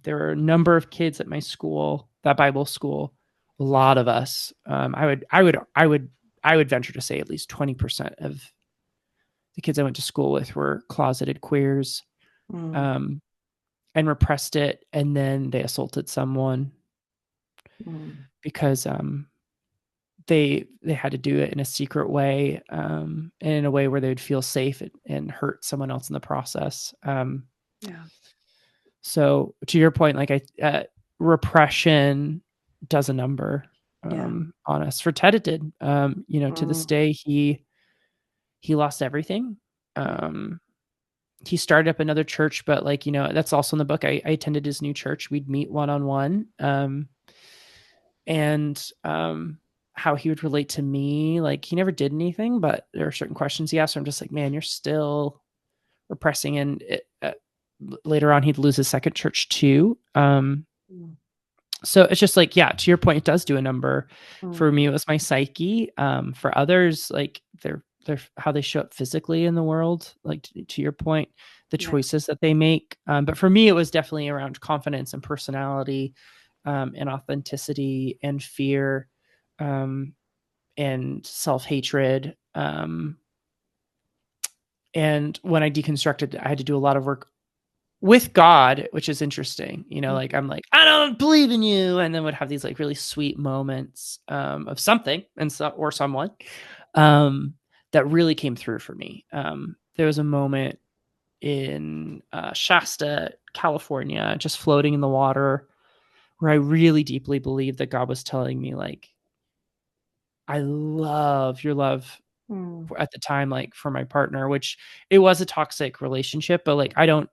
there were a number of kids at my school, that Bible school, a lot of us. I would venture to say at least 20% of the kids I went to school with were closeted queers, and repressed it, and then they assaulted someone because they had to do it in a secret way, and in a way where they would feel safe and hurt someone else in the process. So to your point, like repression does a number on us. For Ted, it did. To this day, he lost everything. He started up another church, but like, that's also in the book. I attended his new church. We'd meet one-on-one. And how he would relate to me. Like he never did anything, but there are certain questions he asked. So I'm just like, man, you're still repressing. And later on, he'd lose his second church too. So it's just like, yeah, to your point, it does do a number. For me, it was my psyche. For others, like they're how they show up physically in the world, like to your point, the choices that they make. But for me, it was definitely around confidence and personality, and authenticity and fear, and self-hatred. And when I deconstructed, I had to do a lot of work with God, which is interesting. Like I'm like, I don't believe in you. And then would have these like really sweet moments of something or someone that really came through for me. There was a moment in Shasta, California, just floating in the water, where I really deeply believed that God was telling me, like, I love your love at the time, like for my partner, which it was a toxic relationship, but like I don't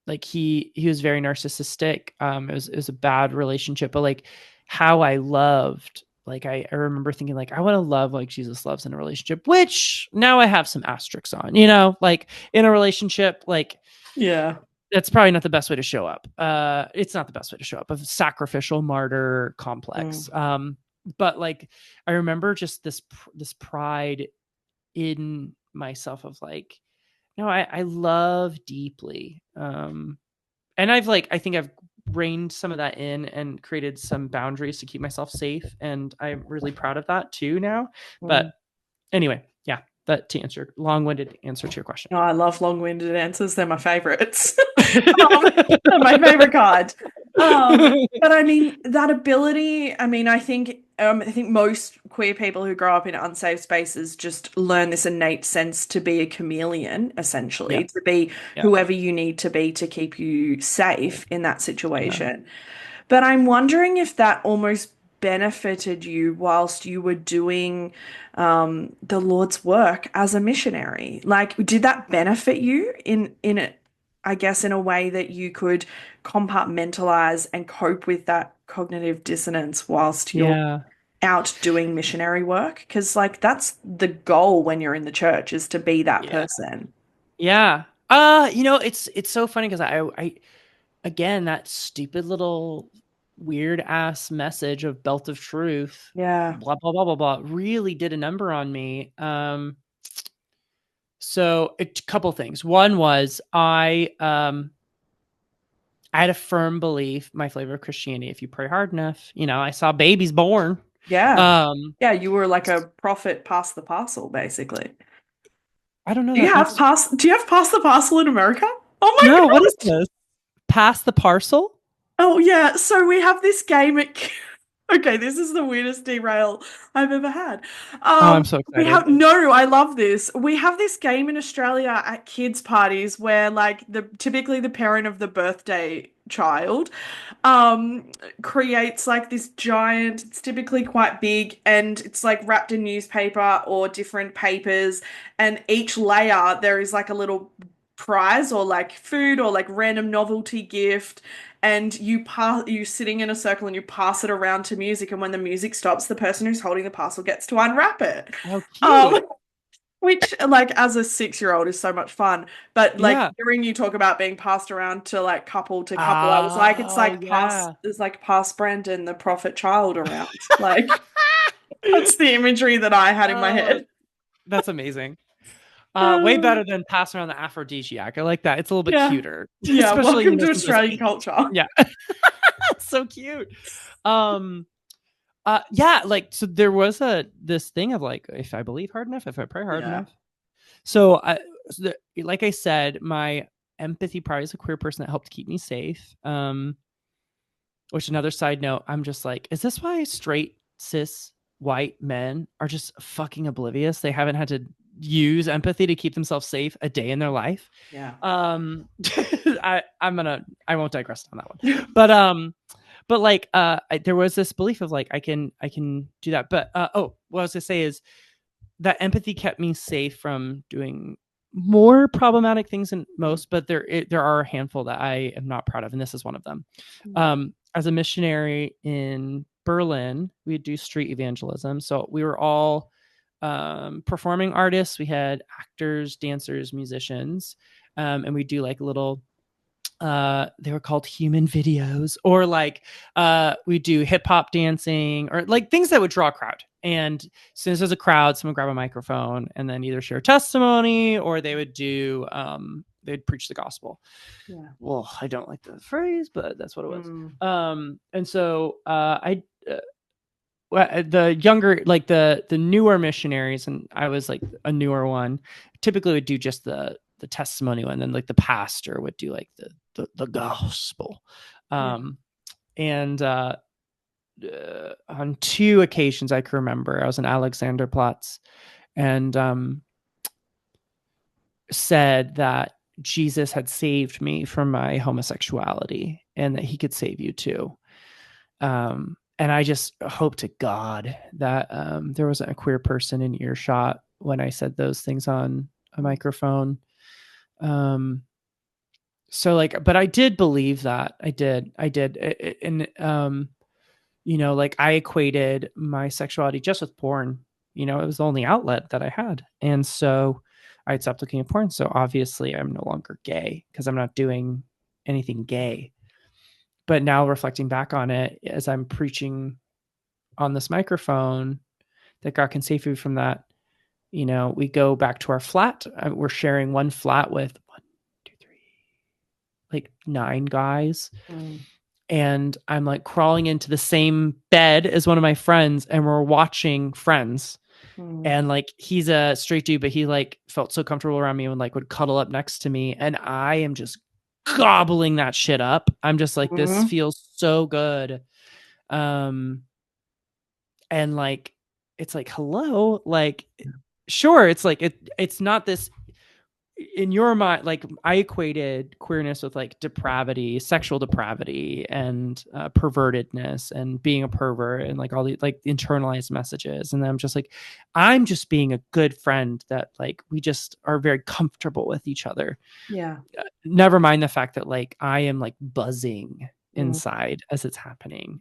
like he was very narcissistic. It was a bad relationship, but like how I loved, like I remember thinking like I want to love like Jesus loves in a relationship, which now I have some asterisks on, like in a relationship, like Yeah. that's probably not the best way to show up. It's not the best way to show up, a sacrificial martyr complex. But like I remember just this pride in myself of like, no, I love deeply. And I think I've reined some of that in and created some boundaries to keep myself safe. And I'm really proud of that too now. But anyway, yeah, that to answer long-winded answer to your question. Oh, I love long-winded answers. They're my favorites. They're my favorite card. But I mean, that ability, I think most queer people who grow up in unsafe spaces just learn this innate sense to be a chameleon, Yeah. essentially, to be Yeah. whoever you need to be to keep you safe in that Yeah. situation. But I'm wondering if that almost benefited you whilst you were doing the Lord's work as a missionary. Like, did that benefit you in it, I guess, in a way that you could compartmentalize and cope with that cognitive dissonance whilst you're Yeah. out doing missionary work? Because like that's the goal when you're in the church is to be that Yeah. person. Yeah. It's so funny because I again, that stupid little weird ass message of belt of truth, Yeah. blah blah blah blah blah, really did a number on me. So a couple things. One was I had a firm belief, my flavor of Christianity, if you pray hard enough, I saw babies born. Yeah. Um, Yeah, you were like a prophet past the parcel, basically. I don't know Do you that have makes pass? Do you have pass the parcel in America? Oh my no. What is God. this? Pass the parcel? Oh yeah. So we have this game at. Okay, this is the weirdest derail I've ever had. Oh, I'm so We excited. have no, I love this. We have this game in Australia at kids' parties where like typically the parent of the birthday child um creates like this giant, it's typically quite big and it's like wrapped in newspaper or different papers, and each layer there is like a little prize or like food or like random novelty gift, and you sitting in a circle and you pass it around to music, and when the music stops the person who's holding the parcel gets to unwrap it. Oh, um cute. which like as a 6-year-old is so much fun, but like Yeah. hearing you talk about being passed around to like couple to couple, I was like, Oh, yeah. it's like pass Brandon the prophet child around, like that's the imagery that I had in my Oh, head. that's amazing. Way uh, better than passing around the aphrodisiac. I like that. It's a little bit yeah, cuter, yeah, especially welcome to Australian simplicity. culture. Yeah, so cute. Um, yeah, like so there was this thing of like if I believe hard enough, if I pray hard Yeah. enough. So like I said, my empathy probably is a queer person that helped keep me safe. Which another side note, I'm just like, is this why straight cis white men are just fucking oblivious? They haven't had to use empathy to keep themselves safe a day in their life. Yeah. I won't digress on that one. But like there was this belief of like I can do that. But what I was gonna say is that empathy kept me safe from doing more problematic things than most, but there are a handful that I am not proud of, and this is one of them. As a missionary in Berlin, we do street evangelism, so we were all performing artists. We had actors, dancers, musicians, and we do like little they were called human videos, or like we do hip hop dancing or like things that would draw a crowd. And as soon as there's a crowd, someone grab a microphone and then either share testimony or they would do they'd preach the gospel. Yeah. Well, I don't like the phrase, but that's what it was. Mm. And so I the younger, like the newer missionaries, and I was like a newer one, typically would do just the testimony one, and then like the pastor would do like the gospel. And on two occasions I can remember, I was in Alexanderplatz, and said that Jesus had saved me from my homosexuality and that he could save you too. And I just hope to God that there wasn't a queer person in earshot when I said those things on a microphone. So like, but I did believe that. I did. And, like I equated my sexuality just with porn. It was the only outlet that I had. And so I stopped looking at porn. So obviously I'm no longer gay because I'm not doing anything gay. But now reflecting back on it as I'm preaching on this microphone that God can save you from that, we go back to our flat. We're sharing one flat with 1, 2, 3, like 9 guys. And I'm like crawling into the same bed as one of my friends, and we're watching Friends. And like he's a straight dude, but he like felt so comfortable around me and like would cuddle up next to me, and I am just gobbling that shit up. I'm just like, this feels so good. And like it's like, hello, like sure, it's like it's not this in your mind. Like I equated queerness with like depravity, sexual depravity, and pervertedness, and being a pervert, and like all the like internalized messages. And I'm just like, I'm just being a good friend that like we just are very comfortable with each other. Never mind the fact that like I am like buzzing inside as it's happening.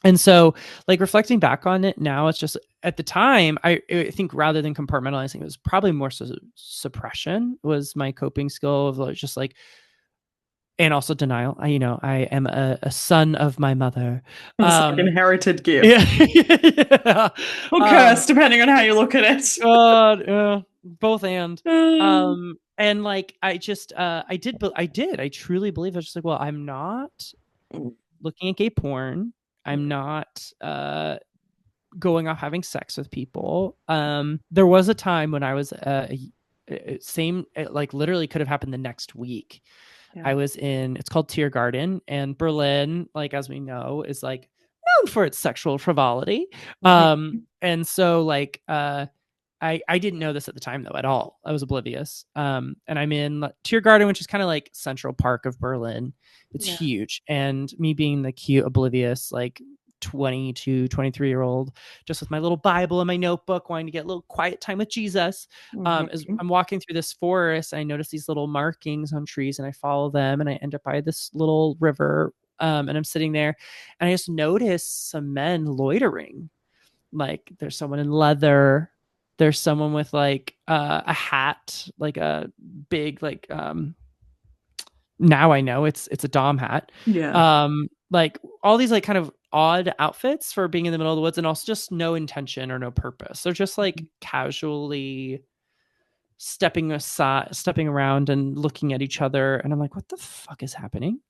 And so like reflecting back on it now, it's just at the time, I think rather than compartmentalizing, it was probably more so suppression was my coping skill of like, just like, and also denial. I am a son of my mother. It's like an inherited gift. Yeah. Or curse, depending on how you look at it. God, both and like I just I truly believe I was just like, well, I'm not looking at gay porn. I'm not going off having sex with people. There was a time when I was like literally could have happened the next week. I was in, it's called Tiergarten, and Berlin, like as we know, is like known for its sexual frivolity. And so like I didn't know this at the time though at all. I was oblivious. And I'm in Tiergarten, which is kind of like Central Park of Berlin. It's huge. And me being the cute, oblivious, like 22, 23-year-old, just with my little Bible and my notebook, wanting to get a little quiet time with Jesus. As I'm walking through this forest, I notice these little markings on trees, and I follow them, and I end up by this little river. And I'm sitting there, and I just notice some men loitering. Like there's someone in leather. There's someone with like a hat, like a big, like now I know it's a Dom hat. Like all these like kind of odd outfits for being in the middle of the woods, and also just no intention or no purpose. They're just like casually stepping around and looking at each other, and I'm like, what the fuck is happening?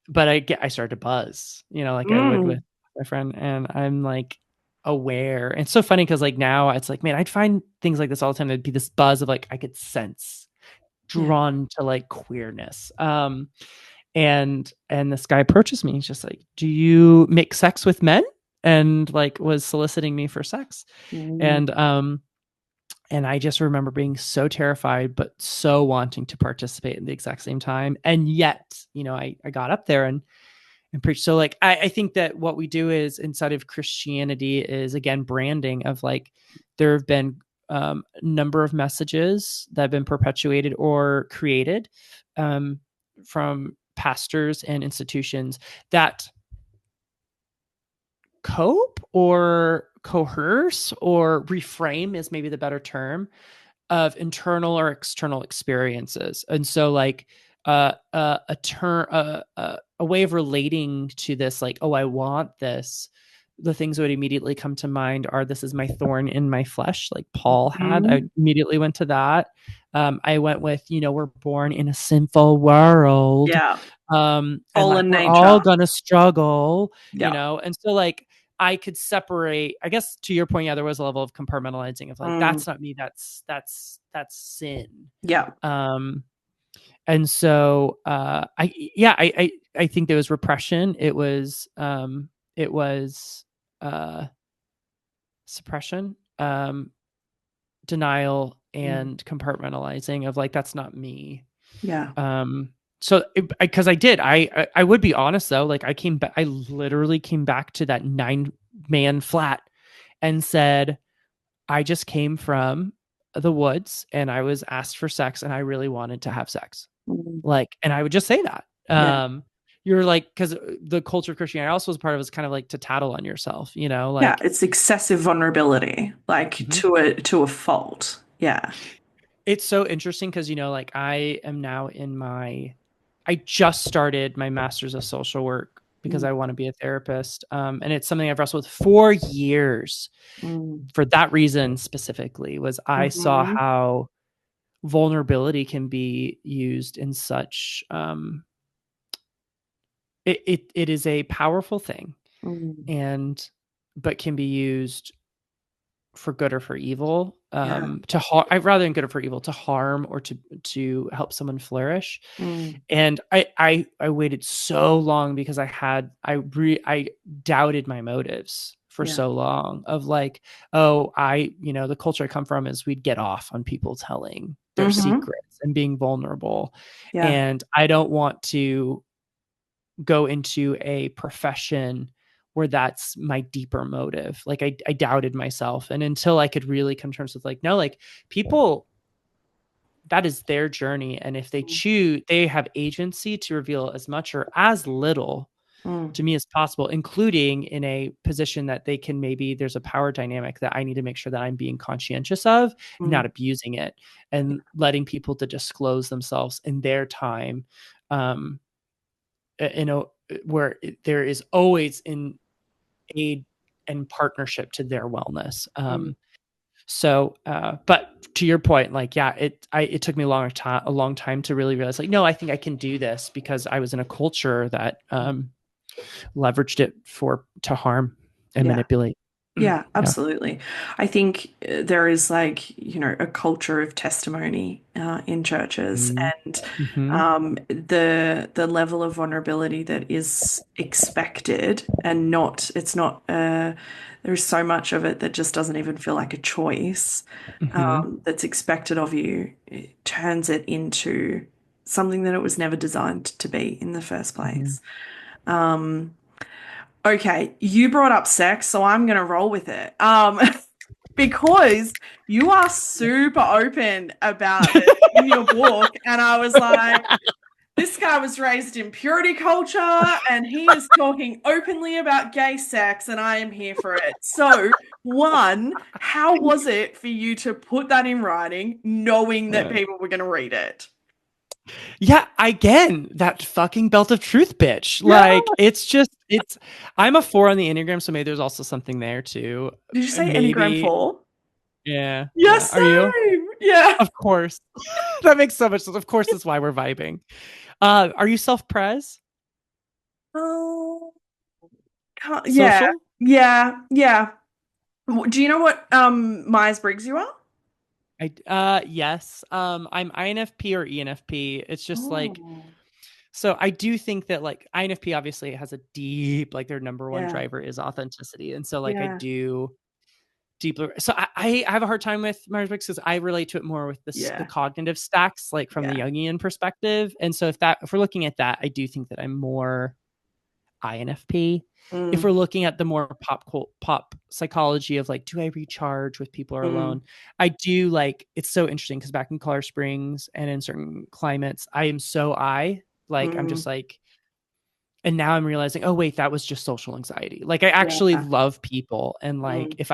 But I started to buzz, like I would with my friend, and I'm like aware. And it's so funny because like now it's like, man, I'd find things like this all the time. There'd be this buzz of like I could sense drawn to like queerness. And this guy approaches me. He's just like, do you make sex with men? And like was soliciting me for sex. And I just remember being so terrified, but so wanting to participate at the exact same time. And yet, I got up there and preached. So like, I think that what we do is inside of Christianity is again, branding of like, there have been a number of messages that have been perpetuated or created from pastors and institutions that cope or coerce or reframe is maybe the better term of internal or external experiences. And so like a way of relating to this, like, oh, I want this, the things that would immediately come to mind are, this is my thorn in my flesh, like Paul had. I immediately went to that. I went with, we're born in a sinful world. And like, we're all gonna struggle, and so like I could separate, I guess to your point, yeah, there was a level of compartmentalizing of like, that's not me, that's sin. Yeah. And so I think there was repression. It was uh suppression, denial, and compartmentalizing of like, that's not me. Yeah. So because I would be honest though, like I literally came back to that 9-man flat and said, I just came from the woods and I was asked for sex and I really wanted to have sex. Like, and I would just say that. Yeah. You're like, because the culture of Christianity also was part of, is kind of like to tattle on yourself, you know, Yeah, like, it's excessive vulnerability, like Mhm. to a fault. Yeah. It's so interesting because, you know, like I just started my master's of social work because I want to be a therapist. And it's something I've wrestled with for years. Mm. For that reason specifically, was I saw Mhm. how vulnerability can be used in such it is a powerful thing, Mm. and but can be used for good or for evil, Yeah. to harm, rather than good or for evil, to harm or to help someone flourish. Mm. And I waited so long because I doubted my motives for Yeah. so long, of like, oh, the culture I come from is we'd get off on people telling their Mhm. secrets and being vulnerable. Yeah. And I don't want to go into a profession where that's my deeper motive. Like I doubted myself. And until I could really come to terms with like, no, like people, that is their journey. And if they choose, they have agency to reveal as much or as little Mm. to me as possible, including in a position that they can, maybe there's a power dynamic that I need to make sure that I'm being conscientious of and Mm. not abusing it, and letting people to disclose themselves in their time. Um, where there is always in aid and partnership to their wellness. Mm. But to your point, like, yeah, it took me a long time to really realize, like, no, I think I can do this, because I was in a culture that leveraged it to harm and Yeah. manipulate. Yeah, Yeah. absolutely. I think there is like, a culture of testimony in churches, and Mm-hmm. the level of vulnerability that is expected, and it's not there's so much of it that just doesn't even feel like a choice, Mm-hmm. that's expected of you. It turns it into something that it was never designed to be in the first Mm-hmm. place. Okay, you brought up sex, so I'm gonna roll with it. Because you are super open about it in your book, and I was like, this guy was raised in purity culture, and he is talking openly about gay sex, and I am here for it. So, one, how was it for you to put that in writing, knowing that people were gonna read it? Yeah, again, that fucking belt of truth, bitch. Yeah. Like, I'm a 4 on the Enneagram, so maybe there's also something there too. Did you say Enneagram Maybe, 4? yeah, yeah. Yes, Are you? same. Yeah. Of course. That makes so much sense. Of course, that's why we're vibing. Are you self-pres? Oh, yeah, Social? yeah, yeah. Do you know what Myers-Briggs you are? Yes. I'm INFP or ENFP. It's just like, Oh, so I do think that like INFP obviously has a deep, like their number one yeah, driver is authenticity. And so like I yeah, do deeply. So I have a hard time with Myers-Briggs because I relate to it more with the yeah, cognitive stacks, like from the yeah. Jungian perspective. And so if we're looking at that, I do think that I'm more INFP. If we're Mm, looking at the more pop psychology of like, do I recharge with people are mm, alone? I do. Like, it's so interesting because back in Colorado Springs and in certain climates, I am so I'm just mm, like, and now I'm realizing, oh wait, that was just social anxiety. Like, I actually yeah, love people, and like mm, if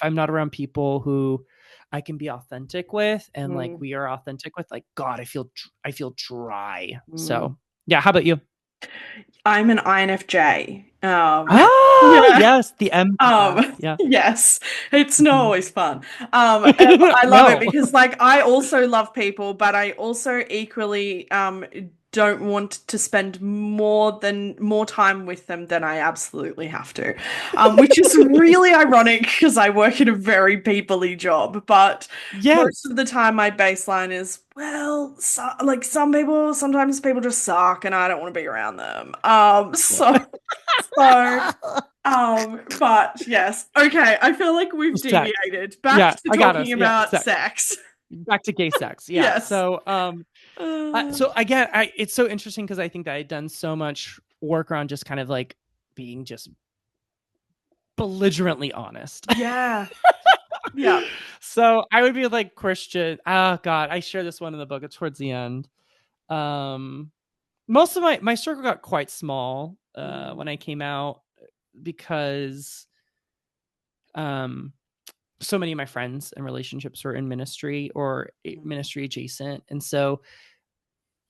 I'm not around people who I can be authentic with, and like mm, we are authentic with, like, God, I feel dry. mm. So yeah, how about you? I'm an INFJ. Ah, Yeah. yes, the empath. Yeah. Yes, it's not Mhm. always fun. And I love it No. because, like, I also love people, but I also equally don't want to spend more time with them than I absolutely have to, which is really ironic because I work in a very people-y job. But most Yes. of the time, my baseline is, well, like sometimes people just suck, and I don't want to be around them. But yes, okay. I feel like we've Sex. deviated back Yeah, to I got us. talking Yeah, about sex. sex. Back to gay sex. Yeah. Yes. So Uh, so again, it's so interesting because I think that I'd done so much work around just kind of like being just belligerently honest. yeah. Yeah. So I would be like Christian. Oh God, I share this one in the book. It's towards the end. Um, Most of my circle got quite small when I came out because um so many of my friends and relationships were in ministry or ministry adjacent, and so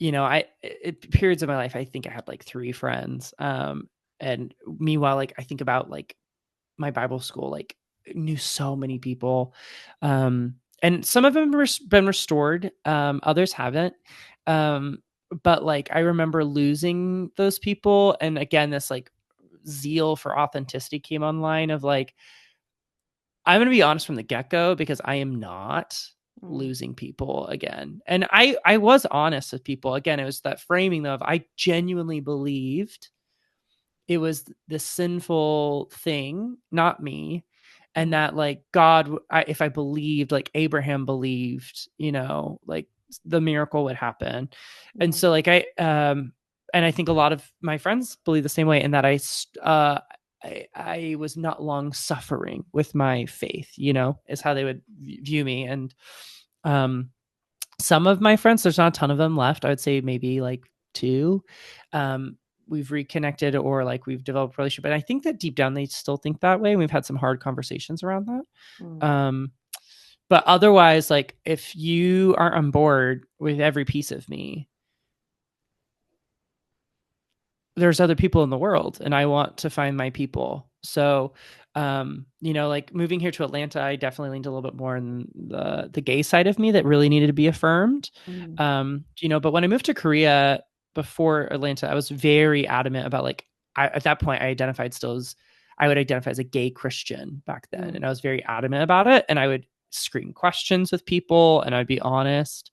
periods of my life I think I had like 3 friends, and meanwhile like I think about like my Bible school, like knew so many people, and some of them have been restored, others haven't, um, but like I remember losing those people, and again this like zeal for authenticity came online of like I'm going to be honest from the get-go because I am not losing people again. And I was honest with people. Again, it was that framing of I genuinely believed it was the sinful thing, not me. And that like God, if I believed like Abraham believed, like the miracle would happen. And so like and I think a lot of my friends believe the same way, in that I was not long suffering with my faith, is how they would view me. And um, some of my friends, there's not a ton of them left. I would say maybe like 2. We've reconnected or like we've developed a relationship. And I think that deep down they still think that way. We've had some hard conversations around that. But otherwise, like if you aren't on board with every piece of me, there's other people in the world and I want to find my people. So, like moving here to Atlanta, I definitely leaned a little bit more in the gay side of me that really needed to be affirmed. But when I moved to Korea before Atlanta, I was very adamant about like, at that point I would identify as a gay Christian back then. And I was very adamant about it. And I would scream questions with people and I'd be honest.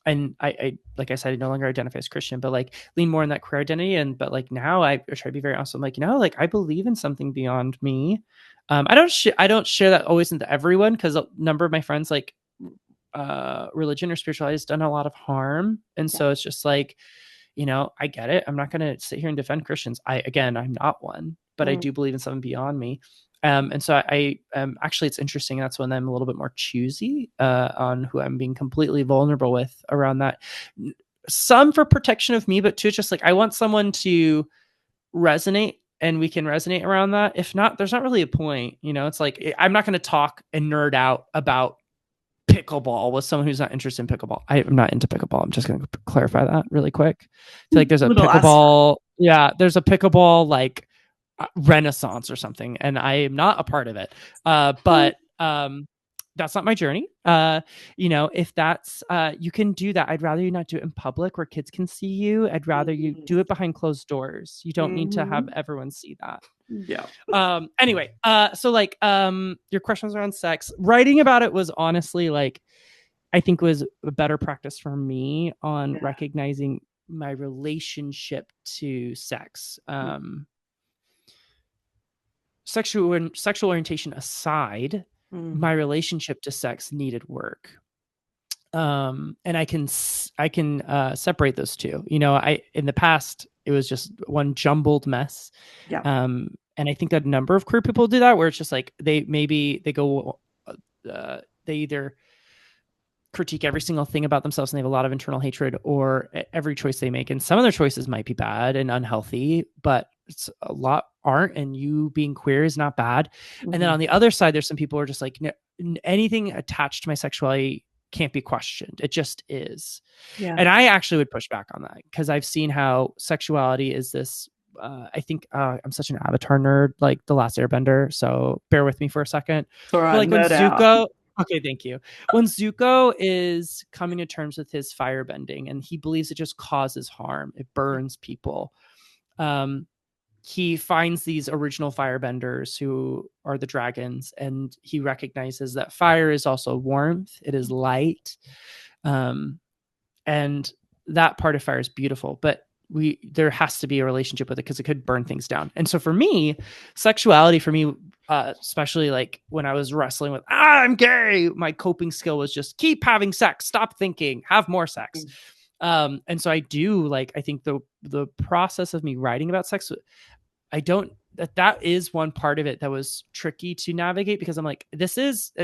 And I like I said, I no longer identify as Christian, but like lean more in that queer identity. But like now I try to be very honest. I'm like, like I believe in something beyond me. I don't share that always into everyone, because a number of my friends like religion or spirituality has done a lot of harm. And so it's just like, I get it. I'm not going to sit here and defend Christians. I'm not one, but I do believe in something beyond me. And so I actually, it's interesting. That's when I'm a little bit more choosy on who I'm being completely vulnerable with around that. Some for protection of me, but too, just like I want someone to resonate and we can resonate around that. If not, there's not really a point. It's like I'm not going to talk and nerd out about pickleball with someone who's not interested in pickleball. I'm not into pickleball. I'm just going to clarify that really quick. I feel like there's a pickleball. Yeah, there's a pickleball like renaissance or something, and I am not a part of it. But that's not my journey. If that's you can do that. I'd rather you not do it in public where kids can see you. I'd rather you do it behind closed doors. You don't need to have everyone see that. Yeah. Anyway, so like your questions around sex, writing about it was honestly like I think was a better practice for me on recognizing my relationship to sex. Sexual orientation aside, my relationship to sex needed work. And I can separate those two. In the past it was just one jumbled mess. And I think a number of queer people do that, where it's just like they either critique every single thing about themselves and they have a lot of internal hatred, or every choice they make, and some of their choices might be bad and unhealthy, but it's a lot aren't, and you being queer is not bad. And then on the other side, there's some people who are just like, anything attached to my sexuality can't be questioned. It just is. And I actually would push back on that, because I've seen how sexuality is this I think I'm such an Avatar nerd, like The Last Airbender, so bear with me for a second. All right, But like when nerd Zuko out. Okay, thank you. When Zuko is coming to terms with his firebending and he believes it just causes harm, it burns people. Um, he finds these original firebenders who are the dragons, and he recognizes that fire is also warmth, it is light. And that part of fire is beautiful, but there has to be a relationship with it because it could burn things down. And so for me, sexuality for me, especially like when I was wrestling with I'm gay, my coping skill was just keep having sex, stop thinking, have more sex. And so I do like, I think the process of me writing about sex, I don't that is one part of it that was tricky to navigate because I'm like, it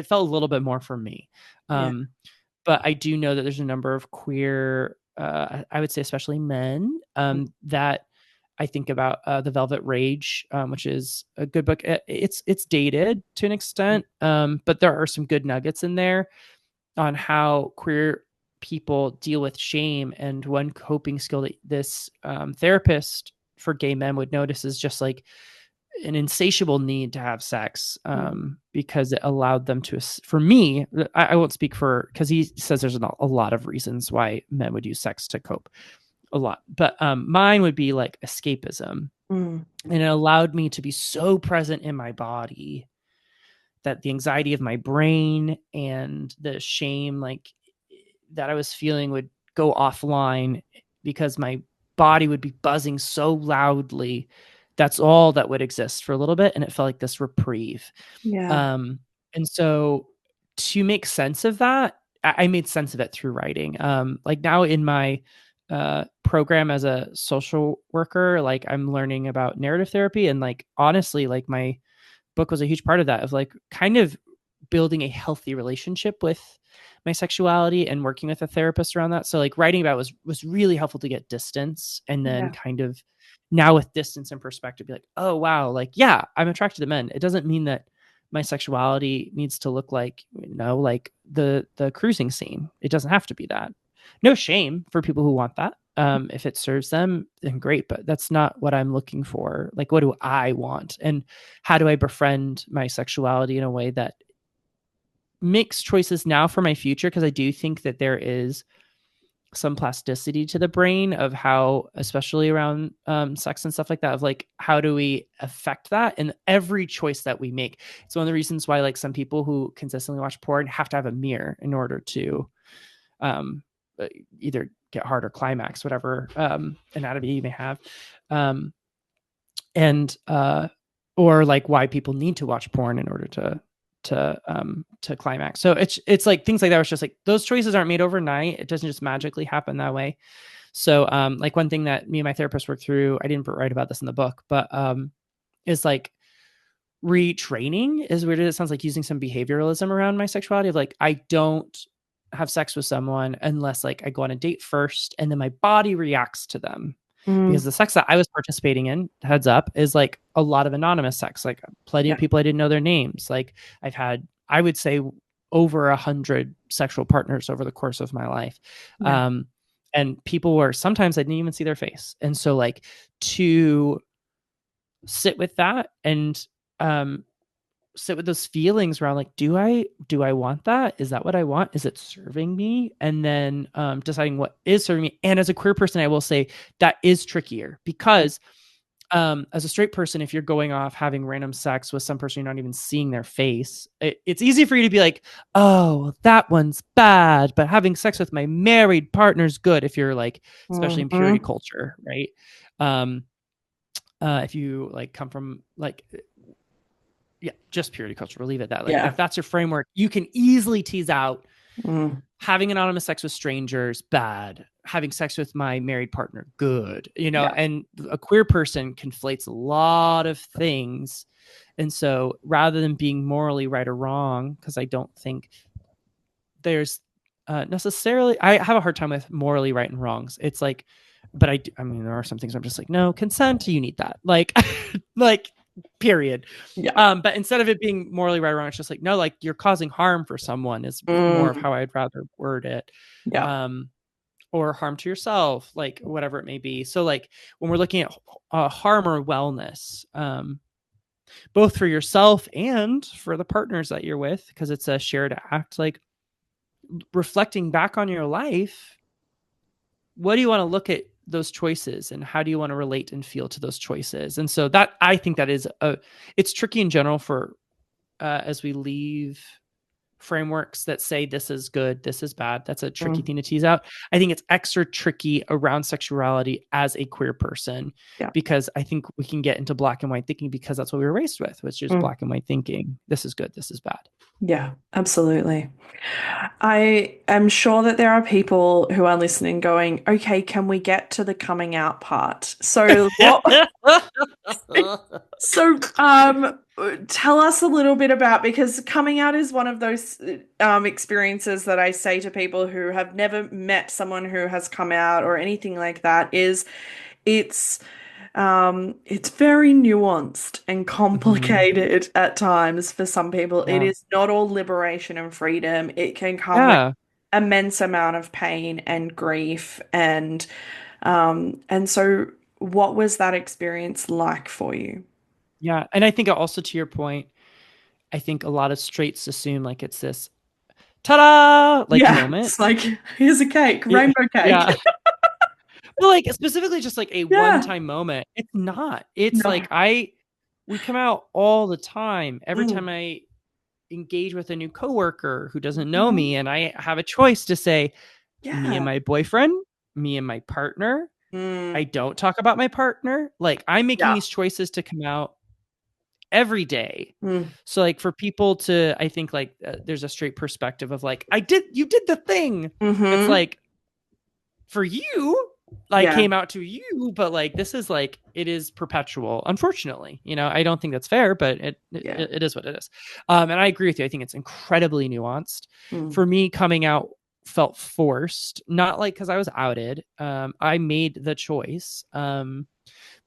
felt a little bit more for me. But I do know that there's a number of queer, I would say especially men, that I think about The Velvet Rage, which is a good book. It's dated to an extent, but there are some good nuggets in there on how queer people deal with shame. And one coping skill that this therapist for gay men would notice is just like an insatiable need to have sex, because it allowed them to, for me, I won't speak for, because he says there's a lot of reasons why men would use sex to cope, a lot, but mine would be like escapism. And it allowed me to be so present in my body that the anxiety of my brain and the shame like that I was feeling would go offline because my body would be buzzing so loudly. That's all that would exist for a little bit. And it felt like this reprieve. And so to make sense of that, I made sense of it through writing. Like now in my program as a social worker, like I'm learning about narrative therapy, and like honestly, like my book was a huge part of that, of like kind of building a healthy relationship with my sexuality and working with a therapist around that. So like writing about was really helpful to get distance, and then kind of now with distance and perspective be like, oh wow, like yeah, I'm attracted to men. It doesn't mean that my sexuality needs to look like, like the cruising scene. It doesn't have to be that. No shame for people who want that. If it serves them, then great, but that's not what I'm looking for. Like, what do I want? And how do I befriend my sexuality in a way that makes choices now for my future? Because I do think that there is some plasticity to the brain of how, especially around sex and stuff like that, of like, how do we affect that in every choice that we make? It's one of the reasons why like some people who consistently watch porn have to have a mirror in order to either get hard or climax, whatever anatomy you may have. And or like why people need to watch porn in order to climax. So it's like things like that. It's just like those choices aren't made overnight. It doesn't just magically happen that way. So like one thing that me and my therapist worked through, I didn't write about this in the book, but is like retraining, as weird as it sounds, like using some behavioralism around my sexuality of like, I don't have sex with someone unless like I go on a date first and then my body reacts to them. Because the sex that I was participating in, heads up, is like a lot of anonymous sex, like plenty of people I didn't know their names. Like I've had, I would say, over 100 sexual partners over the course of my life. And people were, sometimes I didn't even see their face. And so like to sit with that and sit with those feelings around like, do I want that? Is that what I want? Is it serving me? And then deciding what is serving me. And as a queer person, I will say that is trickier because as a straight person, if you're going off having random sex with some person you're not even seeing their face, it's easy for you to be like, oh, that one's bad, but having sex with my married partner's good, if you're like, especially in purity culture, right? If you like come from like, yeah, just purity culture. We'll leave it at that. Like if that's your framework, you can easily tease out having anonymous sex with strangers, bad. Having sex with my married partner, good. And a queer person conflates a lot of things. And so rather than being morally right or wrong, because I don't think there's necessarily, I have a hard time with morally right and wrongs. It's like, but I mean, there are some things I'm just like, no, consent, you need that. Like, like, period. But instead of it being morally right or wrong, it's just like, no, like you're causing harm for someone is more of how I'd rather word it. Or harm to yourself, like whatever it may be. So like when we're looking at harm or wellness, both for yourself and for the partners that you're with, because it's a shared act, like reflecting back on your life, what do you want to look at those choices and how do you want to relate and feel to those choices? And so that, I think that is it's tricky in general for as we leave frameworks that say this is good, this is bad. That's a tricky thing to tease out. I think it's extra tricky around sexuality as a queer person, because I think we can get into black and white thinking because that's what we were raised with, which is black and white thinking. This is good, this is bad. Yeah, absolutely. I am sure that there are people who are listening going, okay, can we get to the coming out part? So what so tell us a little bit about, because coming out is one of those experiences that I say to people who have never met someone who has come out or anything like that, is it's very nuanced and complicated at times for some people. It is not all liberation and freedom. It can come with immense amount of pain and grief, and so what was that experience like for you? Yeah. And I think also, to your point, I think a lot of straights assume like it's this ta-da like moment. It's like, here's a cake, rainbow cake. Yeah. Well, like specifically just like a one-time moment. It's not. It's like we come out all the time. Every time I engage with a new coworker who doesn't know me, and I have a choice to say, me and my boyfriend, me and my partner. I don't talk about my partner. Like, I'm making these choices to come out every day. So like for people to, I think like there's a straight perspective of like, you did the thing. It's like, for you, I came out to you, but like, this is like, it is perpetual, unfortunately. I don't think that's fair, but it is what it is. And I agree with you. I think it's incredibly nuanced. For me, coming out felt forced, not like because I was outed. I made the choice.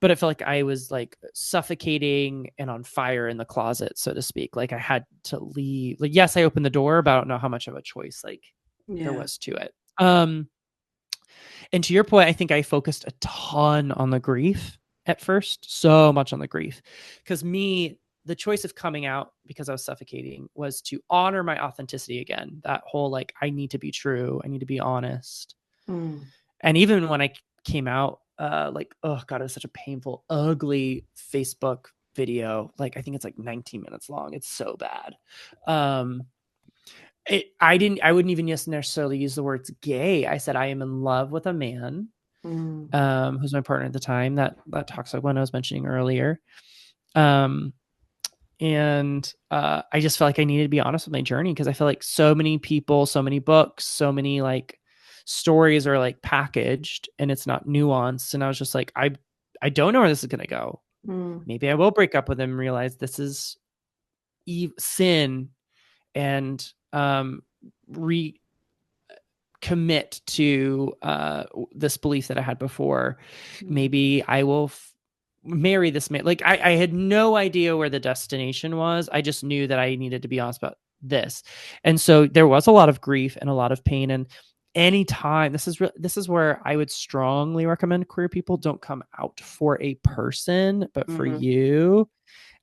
But it felt like I was like suffocating and on fire in the closet, so to speak. Like I had to leave. Like, yes, I opened the door, but I don't know how much of a choice like there was to it. And to your point, I think I focused a ton on the grief at first, so much on the grief, because the choice of coming out because I was suffocating was to honor my authenticity again. That whole, like, I need to be true. I need to be honest. And even when I came out, like, oh God, it was such a painful, ugly Facebook video. Like, I think it's like 19 minutes long. It's so bad. I wouldn't even necessarily use the words gay. I said, I am in love with a man, who's my partner at the time, that toxic one I was mentioning earlier. And I just felt like I needed to be honest with my journey, because I feel like so many people, so many books, so many like stories are like packaged and it's not nuanced. And I was just like, I don't know where this is going to go. Maybe I will break up with him and realize this is sin, and recommit to this belief that I had before. Maybe I will marry this man. Like I had no idea where the destination was. I just knew that I needed to be honest about this. And so there was a lot of grief and a lot of pain. And anytime, this is where I would strongly recommend queer people don't come out for a person, but for you.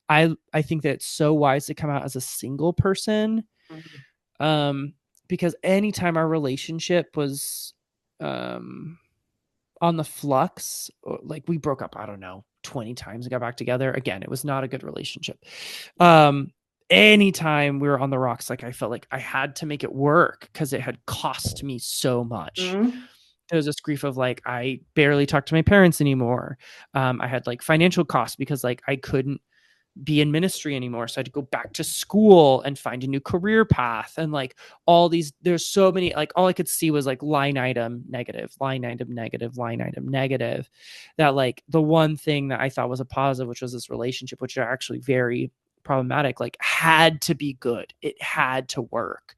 I think that it's so wise to come out as a single person. Because anytime our relationship was on the flux, like we broke up, I don't know, 20 times and got back together. Again, it was not a good relationship. Anytime we were on the rocks, like I felt like I had to make it work because it had cost me so much. There was this grief of like, I barely talked to my parents anymore. I had like financial costs because like I couldn't be in ministry anymore. So I had to go back to school and find a new career path. And like all these, there's so many, like all I could see was like line item negative, line item negative, line item negative. That like the one thing that I thought was a positive, which was this relationship, which are actually very problematic, like had to be good. It had to work.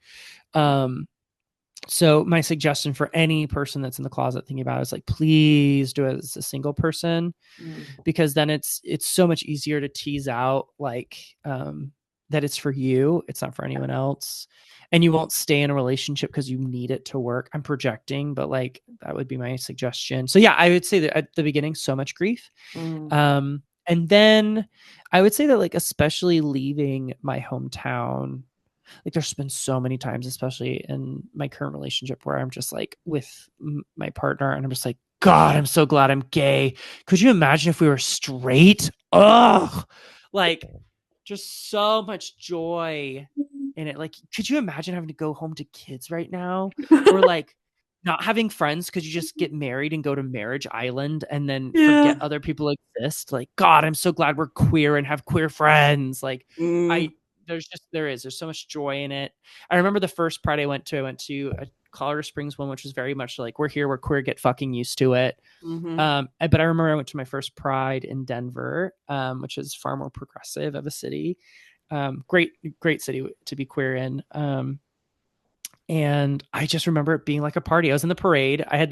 So my suggestion for any person that's in the closet thinking about it is like, please do it as a single person, because then it's so much easier to tease out like that it's for you. It's not for anyone else. And you won't stay in a relationship because you need it to work. I'm projecting, but like that would be my suggestion. So yeah, I would say that at the beginning, so much grief. And then I would say that, like, especially leaving my hometown, like, there's been so many times, especially in my current relationship, where I'm just like with my partner and I'm just like, God, I'm so glad I'm gay. Could you imagine if we were straight? Ugh. Like, just so much joy in it. Like, could you imagine having to go home to kids right now? Or like not having friends? Could you just get married and go to Marriage Island and then Yeah. forget other people exist? Like, God, I'm so glad we're queer and have queer friends. Like, Mm. there's so much joy in it. I remember the first Pride I went to a Colorado Springs one, which was very much like, we're here, we're queer, get fucking used to it. Mm-hmm. But I remember I went to my first Pride in Denver, which is far more progressive of a city. Great city to be queer in. And I just remember it being like a party. I was in the parade. I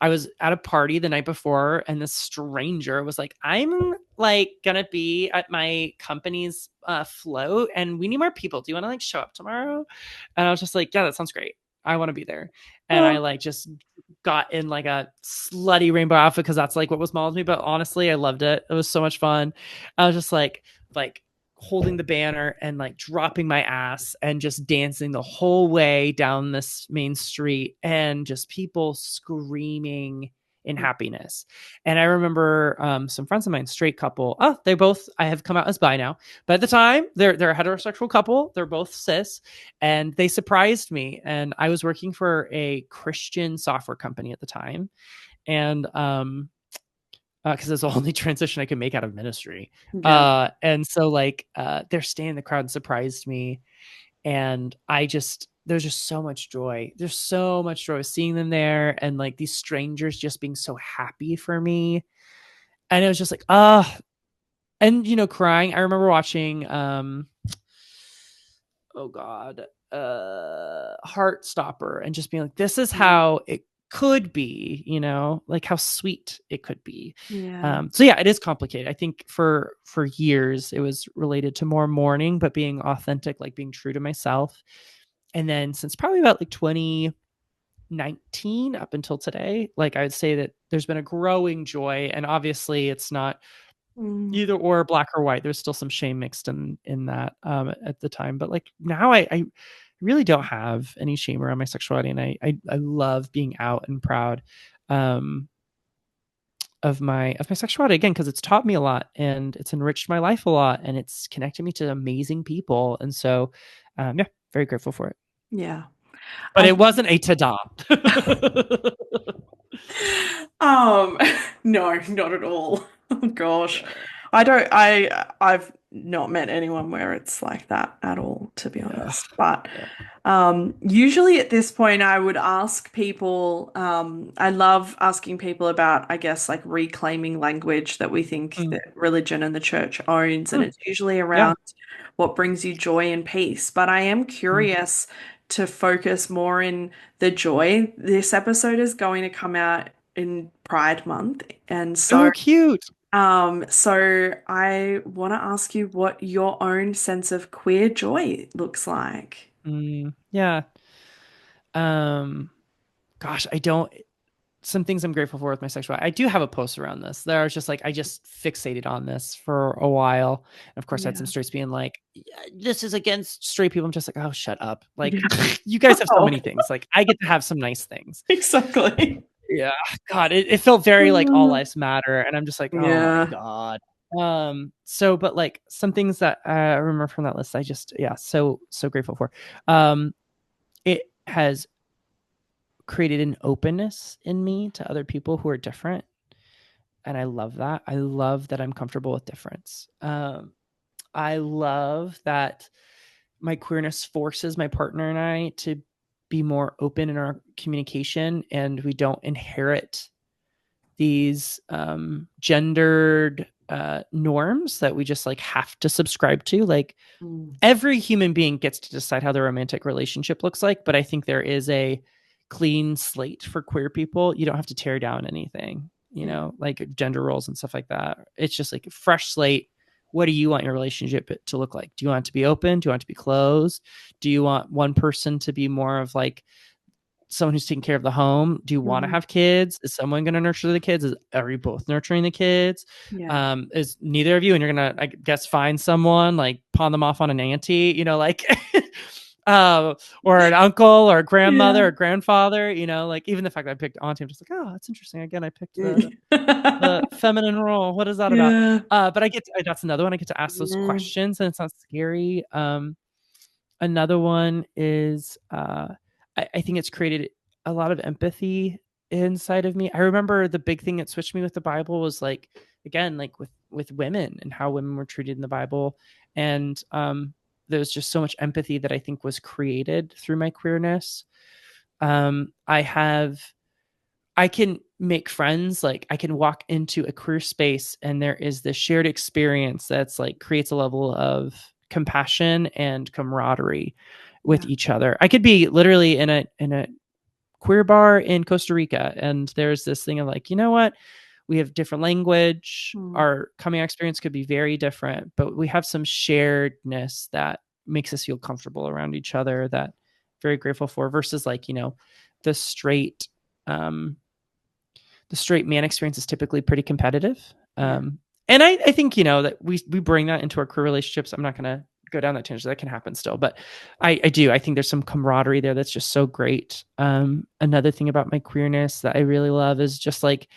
was at a party the night before, and this stranger was like, I'm like gonna be at my company's float, and we need more people. Do you want to like show up tomorrow? And I was just like, yeah, that sounds great. I want to be there. And I Oh, like just got in like a slutty rainbow outfit because that's like what was modeled to me. But honestly, I loved it. It was so much fun. I was just like holding the banner and like dropping my ass and just dancing the whole way down this main street, and just people screaming in happiness. And I remember some friends of mine, straight couple. Oh, I have come out as bi now, but at the time they're a heterosexual couple. They're both cis, and they surprised me. And I was working for a Christian software company at the time, and because it's the only transition I could make out of ministry. yeah. And so like they're staying in the crowd and surprised me. And there's just so much joy. There's so much joy seeing them there, and like these strangers just being so happy for me. And it was just like, and crying. I remember watching oh God, Heartstopper, and just being like, this is Mm. how it could be, like how sweet it could be. Yeah. So yeah, it is complicated. I think for years it was related to more mourning, but being authentic, like being true to myself. And then since probably about like 2019 up until today, like I would say that there's been a growing joy. And obviously it's not Mm. either or, black or white. There's still some shame mixed in that at the time, but like now I really don't have any shame around my sexuality, and I love being out and proud um of my sexuality, again, because it's taught me a lot and it's enriched my life a lot and it's connected me to amazing people. And so yeah, very grateful for it. Yeah. But I it wasn't a ta-da. Um, no, not at all. Oh gosh. Yeah, I've not met anyone where it's like that at all, to be yeah, honest. But yeah. usually at this point I would ask people, I love asking people about, I guess, like reclaiming language that we think Mm, that religion and the church owns, and mm, it's usually yeah. around what brings you joy and peace. But I am Mm. curious to focus more in the joy. This episode is going to come out in Pride Month. And Oh, cute. so I want to ask you what your own sense of queer joy looks like. Yeah. Um, gosh, I don't. Some things I'm grateful for with my sexuality. I do have a post around this. There was just like, I just fixated on this for a while. And of course, I had some Yeah. straights being like, "Yeah, this is against straight people." I'm just like, oh, shut up. Like, Yeah. you guys have so Oh, many things. Like, I get to have some nice things. exactly. Yeah. God, it felt very like all lives matter. And I'm just like, oh my Yeah. God. But like some things that I remember from that list, I just, yeah, so grateful for. It has created an openness in me to other people who are different, and I love that. I love that I'm comfortable with difference. I love that my queerness forces my partner and I to be more open in our communication, and we don't inherit these gendered norms that we just like have to subscribe to. Like, Mm. every human being gets to decide how their romantic relationship looks like, but I think there is a clean slate for queer people. You don't have to tear down anything, Yeah. like gender roles and stuff like that. It's just like a fresh slate. What do you want your relationship to look like? Do you want it to be open? Do you want it to be closed? Do you want one person to be more of like someone who's taking care of the home? Do you want to have kids? Is someone going to nurture the kids? Are you both nurturing the kids? Yeah. Is neither of you, and you're going to, I guess, find someone, like pawn them off on an auntie, you know, like, or an uncle or a grandmother or grandfather, you know, like even the fact that I picked auntie, I'm just like, oh, that's interesting. Again, I picked the feminine role. What is that about? But that's another one. I get to ask those questions, and it's not scary. Another one is I think it's created a lot of empathy inside of me. I remember the big thing that switched me with the Bible was like, again, like with women and how women were treated in the Bible. And there was just so much empathy that I think was created through my queerness. I can make friends. Like I can walk into a queer space and there is this shared experience that's like creates a level of compassion and camaraderie with each other. I could be literally in a queer bar in Costa Rica and there's this thing of like, you know what? We have different language. Our coming out experience could be very different, but we have some sharedness that makes us feel comfortable around each other that I'm very grateful for versus like, you know, the straight man experience is typically pretty competitive. And I think, you know, that we bring that into our queer relationships. I'm not going to go down that tangent. That can happen still, but I think there's some camaraderie there that's just so great. Another thing about my queerness that I really love is just like,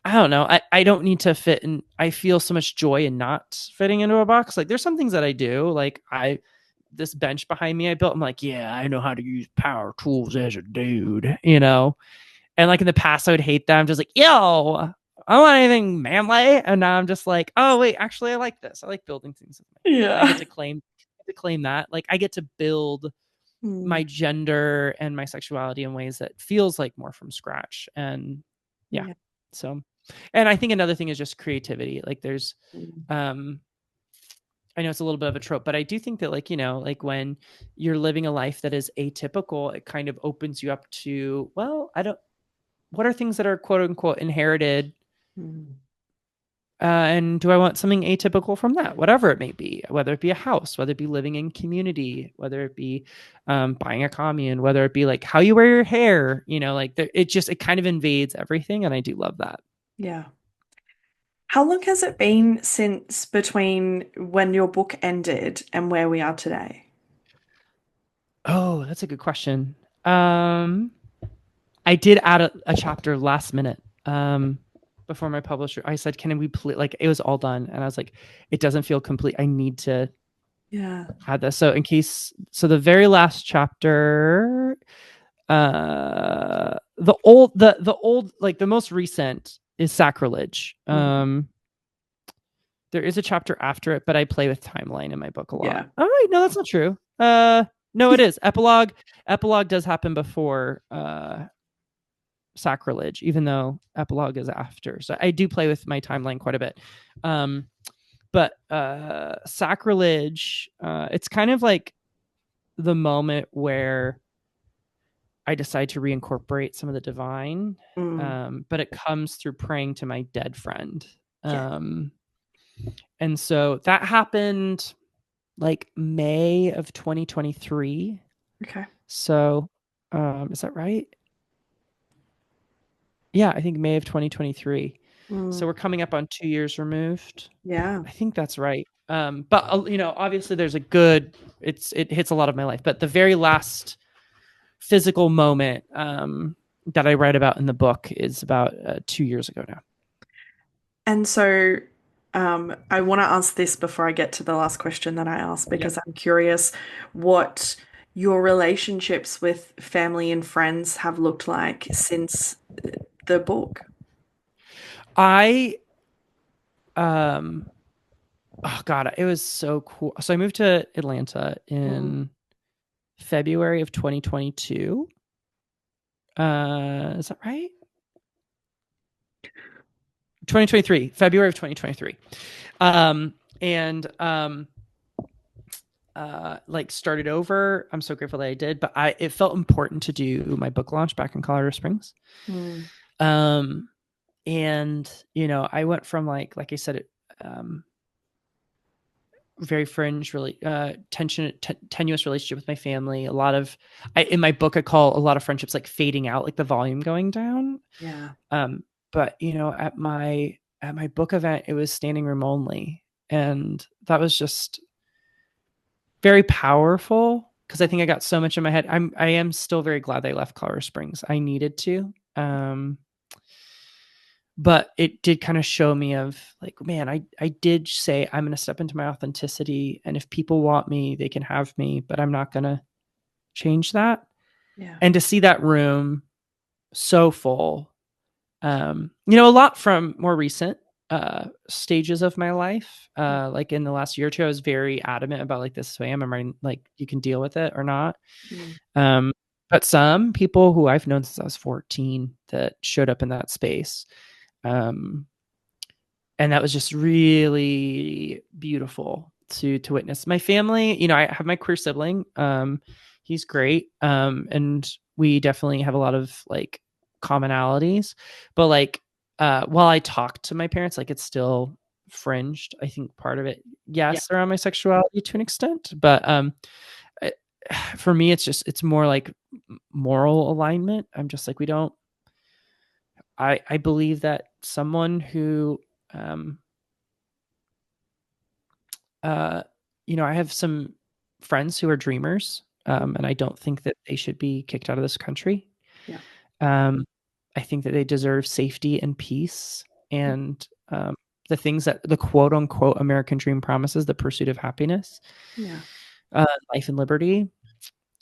I don't know. I don't need to fit in. I feel so much joy in not fitting into a box. Like there's some things that I do. Like this bench behind me I built, I'm like, yeah, I know how to use power tools as a dude, you know? And like in the past, I would hate that. I'm just like, yo, I don't want anything manly. And now I'm just like, oh wait, actually I like this. I like building things. I get to claim that. Like I get to build my gender and my sexuality in ways that feels like more from scratch. And yeah. So, and I think another thing is just creativity. Like there's, I know it's a little bit of a trope, but I do think that like, you know, like when you're living a life that is atypical, it kind of opens you up to, well, what are things that are quote unquote inherited? And do I want something atypical from that? Whatever it may be, whether it be a house, whether it be living in community, whether it be buying a commune, whether it be like how you wear your hair, you know, like it kind of invades everything. And I do love that. Yeah. How long has it been since between when your book ended and where we are today? Oh, that's a good question. I did add a chapter last minute before my publisher. I said, "Can we please?" Like it was all done, and I was like, "It doesn't feel complete. I need to add this." So the very last chapter, the old like the most recent is sacrilege. There is a chapter after it, but I play with timeline in my book a lot. Yeah. Oh wait, no, that's not true. No, it is epilogue. Epilogue does happen before sacrilege, even though epilogue is after. So I do play with my timeline quite a bit. But sacrilege, it's kind of like the moment where I decide to reincorporate some of the divine, but it comes through praying to my dead friend. And so that happened like May of 2023. Okay. So is that right? Yeah, I think May of 2023. So we're coming up on 2 years removed. Yeah. I think that's right. But you know, obviously there's it hits a lot of my life. But the very last physical moment that I write about in the book is about 2 years ago now. And so I want to ask this before I get to the last question that I asked because I'm curious what your relationships with family and friends have looked like since the book. I oh god, it was so cool. So I moved to Atlanta in February of 2022. Is that right? 2023, February of 2023. Like started over. I'm so grateful that I did, but it felt important to do my book launch back in Colorado Springs. And you know, I went from like I said, very fringe, really tenuous relationship with my family. A lot of, in my book, I call a lot of friendships like fading out, like the volume going down. Yeah. But at my book event, it was standing room only, and that was just very powerful because I think I got so much in my head. I am still very glad I left Colorado Springs. I needed to. But it did kind of show me of like, man, I did say I'm going to step into my authenticity, and if people want me, they can have me, but I'm not going to change that. Yeah. And to see that room so full, a lot from more recent stages of my life. Like in the last year or two, I was very adamant about like, this is who I am. I'm right, like, you can deal with it or not. But some people who I've known since I was 14 that showed up in that space. And that was just really beautiful to witness. My family, I have my queer sibling. He's great. And we definitely have a lot of like commonalities, but like, while I talk to my parents, like it's still fringed. I think part of it, yes, around my sexuality to an extent, but, for me, it's more like moral alignment. I'm just like, I believe that someone who, I have some friends who are dreamers, and I don't think that they should be kicked out of this country. Yeah. I think that they deserve safety and peace, and the things that the quote unquote American dream promises, the pursuit of happiness, Yeah. life and liberty.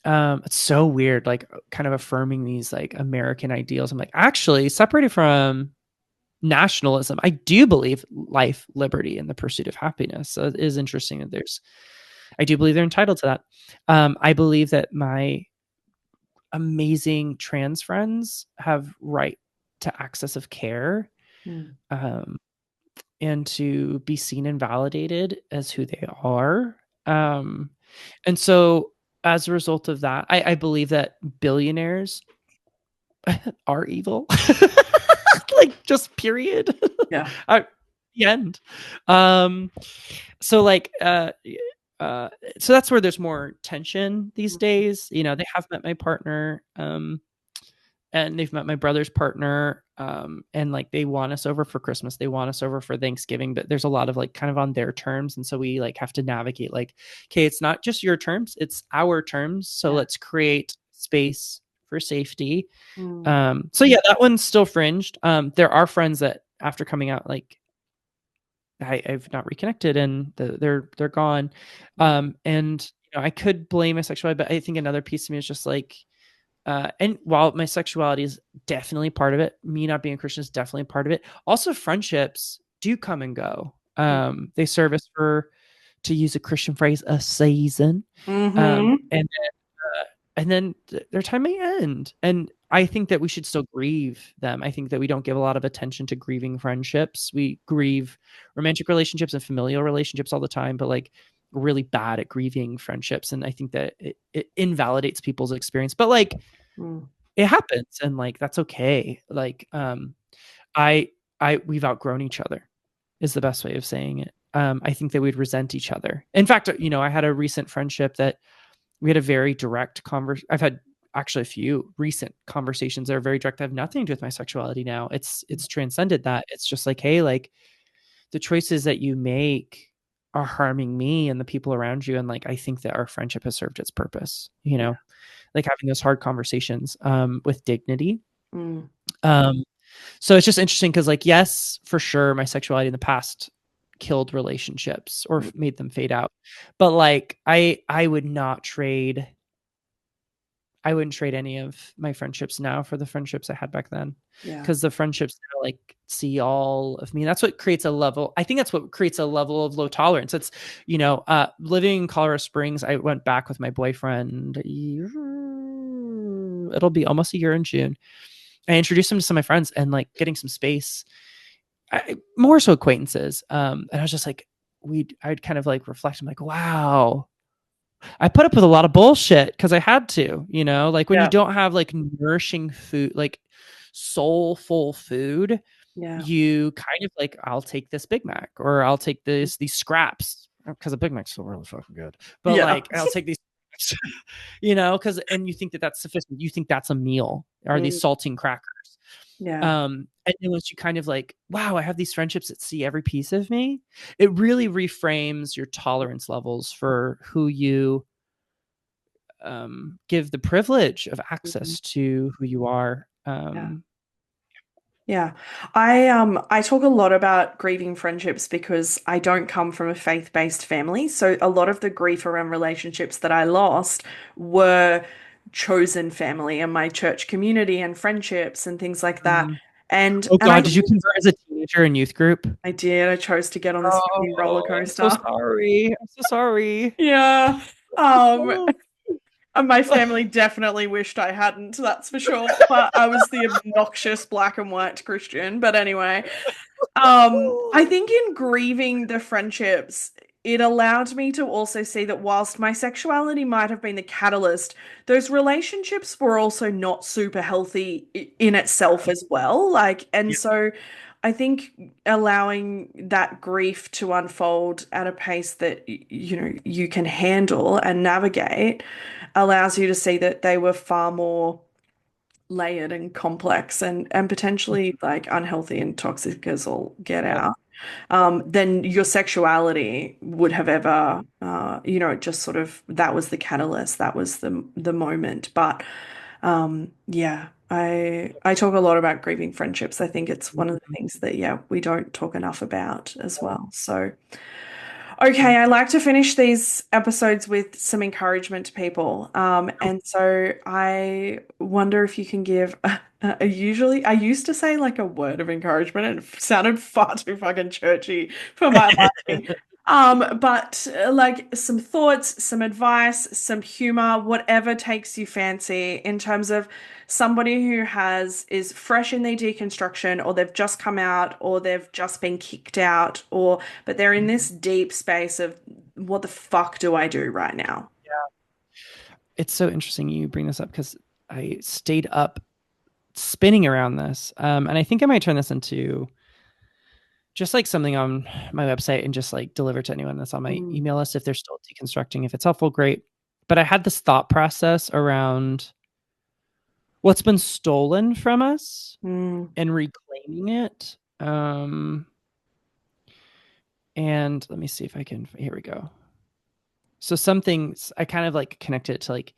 It's so weird, like kind of affirming these like American ideals. I'm like, actually, separated from nationalism, I do believe life, liberty, and the pursuit of happiness. So it is interesting that I do believe they're entitled to that. I believe that my amazing trans friends have right to access of care, and to be seen and validated as who they are. And so as a result of that, I believe that billionaires are evil. Like, just period. Yeah. The end. So like, so that's where there's more tension these days. They have met my partner, and they've met my brother's partner, and like they want us over for Christmas, they want us over for Thanksgiving, but there's a lot of like kind of on their terms, and so we like have to navigate like, okay, it's not just your terms, it's our terms, so let's create space for safety. So yeah, that one's still fringed. There are friends that after coming out, like I've not reconnected, and they're gone. And I could blame my sexuality, but I think another piece of me is just like, and while my sexuality is definitely part of it, me not being a Christian is definitely part of it. Also, friendships do come and go. They serve us for, to use a Christian phrase, a season. And then their time may end. And I think that we should still grieve them. I think that we don't give a lot of attention to grieving friendships. We grieve romantic relationships and familial relationships all the time, but like we're really bad at grieving friendships. And I think that it invalidates people's experience, but like it happens, and like that's okay. Like we've outgrown each other is the best way of saying it. I think that we'd resent each other. In fact, I had a recent friendship that we had a very direct conversation. I've had actually a few recent conversations that are very direct. That have nothing to do with my sexuality now. It's transcended that. It's just like, hey, like the choices that you make are harming me and the people around you. And like, I think that our friendship has served its purpose, like having those hard conversations, with dignity. So it's just interesting because like, yes, for sure, my sexuality in the past killed relationships or made them fade out, but like I wouldn't trade any of my friendships now for the friendships I had back then, because the friendships now like see all of me. And that's what creates a level. I think that's what creates a level of low tolerance. It's living in Colorado Springs, I went back with my boyfriend, it'll be almost a year in June. I introduced him to some of my friends, and like getting some space, more so acquaintances. And I was just like, I'd kind of like reflect. I'm like, wow, I put up with a lot of bullshit because I had to, like when you don't have like nourishing food, like soulful food, you kind of like, I'll take this Big Mac, or I'll take these scraps because a Big Mac's still really fucking good. But Yeah. like, I'll take these, you know, and you think that that's sufficient. You think that's a meal, or these saltine crackers. Yeah. And then once you kind of like, wow, I have these friendships that see every piece of me, it really reframes your tolerance levels for who you give the privilege of access to who you are. Yeah. Yeah. I talk a lot about grieving friendships because I don't come from a faith-based family. So a lot of the grief around relationships that I lost were chosen family and my church community and friendships and things like that. Oh And I God, did you convert as a teenager in youth group? I did. I chose to get on this fucking roller Oh, I'm so coaster. sorry. I'm so sorry. Yeah. Um, Oh. and my family definitely wished I hadn't, that's for sure. But I was the obnoxious black and white Christian. But anyway. I think in grieving the friendships, it allowed me to also see that whilst my sexuality might have been the catalyst, those relationships were also not super healthy in itself as well. Like, and Yeah. so I think allowing that grief to unfold at a pace that, you know, you can handle and navigate allows you to see that they were far more layered and complex and potentially like unhealthy and toxic as all get Yep. out, than your sexuality would have ever, you know, just sort of that was the catalyst, that was the moment. But yeah, I talk a lot about grieving friendships. I think it's one of the things that, yeah, we don't talk enough about as well. So okay, I like to finish these episodes with some encouragement to people. And so I wonder if you can give usually I used to say like a word of encouragement and it sounded far too fucking churchy for my liking. But like some thoughts, some advice, some humor, whatever takes you fancy in terms of somebody who is fresh in their deconstruction, or they've just come out, or they've just been kicked out, or but they're in this deep space of what the fuck do I do right now? It's so interesting you bring this up because I stayed up spinning around this. And I think I might turn this into just like something on my website and just like deliver to anyone that's on my Mm, email list if they're still deconstructing. If it's helpful, great. But I had this thought process around what's been stolen from us mm, and reclaiming it. And let me see if I can. Here we go. So some things I kind of like connected it to like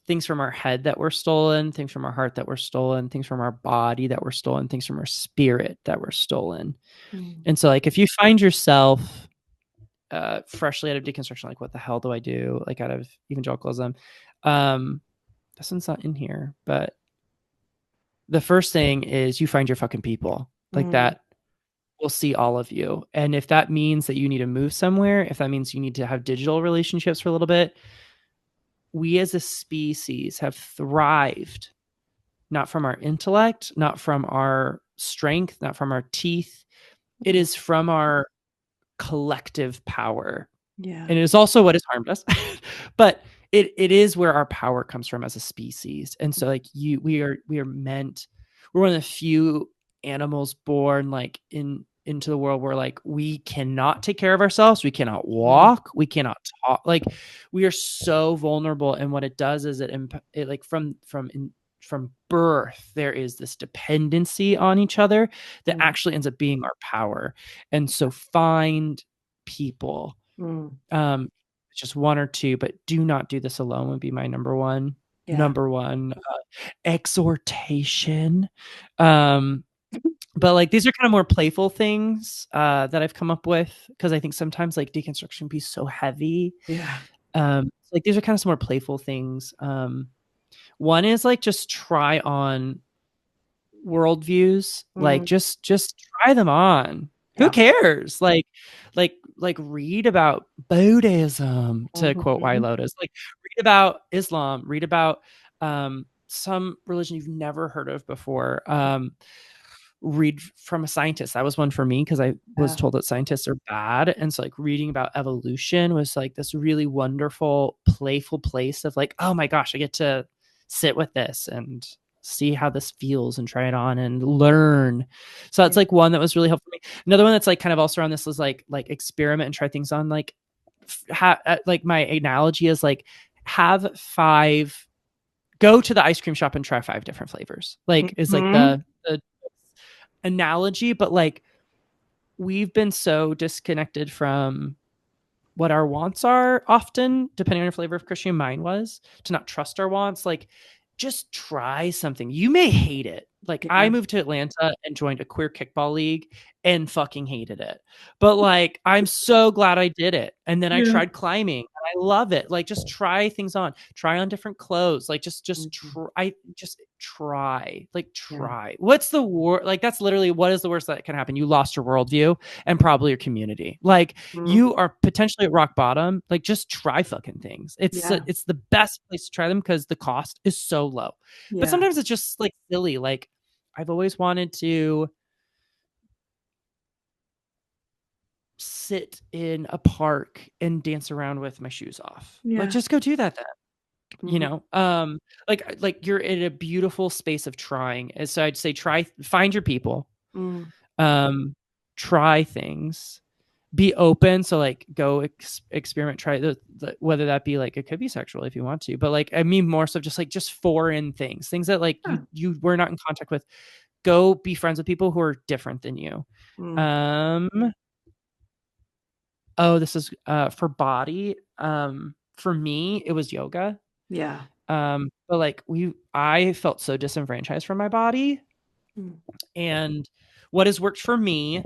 things from our head that were stolen, things from our heart that were stolen, things from our body that were stolen, things from our spirit that were stolen. mm, And so, like, if you find yourself freshly out of deconstruction, like, what the hell do I do? Like, out of evangelicalism, this one's not in here, but the first thing is you find your fucking people. Like mm, that will see all of you. And if that means that you need to move somewhere, if that means you need to have digital relationships for a little bit, we as a species have thrived not from our intellect, not from our strength, not from our teeth. It is from our collective power. yeah. And it is also what has harmed us. But it is where our power comes from as a species. And so like we are meant, we're one of the few animals born like into the world where like we cannot take care of ourselves, we cannot Mm, walk, we cannot talk, like we are so vulnerable. And what it does is it like from birth there is this dependency on each other that mm, actually ends up being our power. And so find people, mm, um just one or two, but do not do this alone would be my yeah. number one exhortation. um but like these are kind of more playful things that I've come up with because I think sometimes like deconstruction can be so heavy. Yeah. Like these are kind of some more playful things. One is like just try on worldviews, like Mm, just try them on. Who yeah. cares? Like read about Buddhism, to quote Why Mhm. Lotus. Like read about Islam, read about some religion you've never heard of before. Read from a scientist. That was one for me because I was Yeah. told that scientists are bad. And so like reading about evolution was like this really wonderful, playful place of like, oh my gosh, I get to sit with this and see how this feels and try it on and learn. So Yeah. that's like one that was really helpful for me. Another one that's like kind of also around this was like experiment and try things on. Like like my analogy is like go to the ice cream shop and try 5 different flavors. Like is like the analogy, but like we've been so disconnected from what our wants are often, depending on your flavor of Christian. Mine was to not trust our wants. Like, just try something. You may hate it. Like, I moved to Atlanta and joined a queer kickball league and fucking hated it. But like, I'm so glad I did it. And then I tried climbing and I love it. Like, just try things on. Try on different clothes. Like, just try. Like, try. What's the worst? Like, that's literally what is the worst that can happen? You lost your worldview and probably your community. Like, you are potentially at rock bottom. Like, just try fucking things. It's the best place to try them because the cost is so low. But sometimes it's just like silly. Like, I've always wanted to sit in a park and dance around with my shoes off. Like, just go do that then. You know, like you're in a beautiful space of trying. And so I'd say find your people, try things, be open. So like go experiment, try whether that be like, it could be sexual if you want to, but like, I mean, more so just foreign things that like you were not in contact with. Go be friends with people who are different than you. This is for body. For me, it was yoga. But like I felt so disenfranchised from my body. And what has worked for me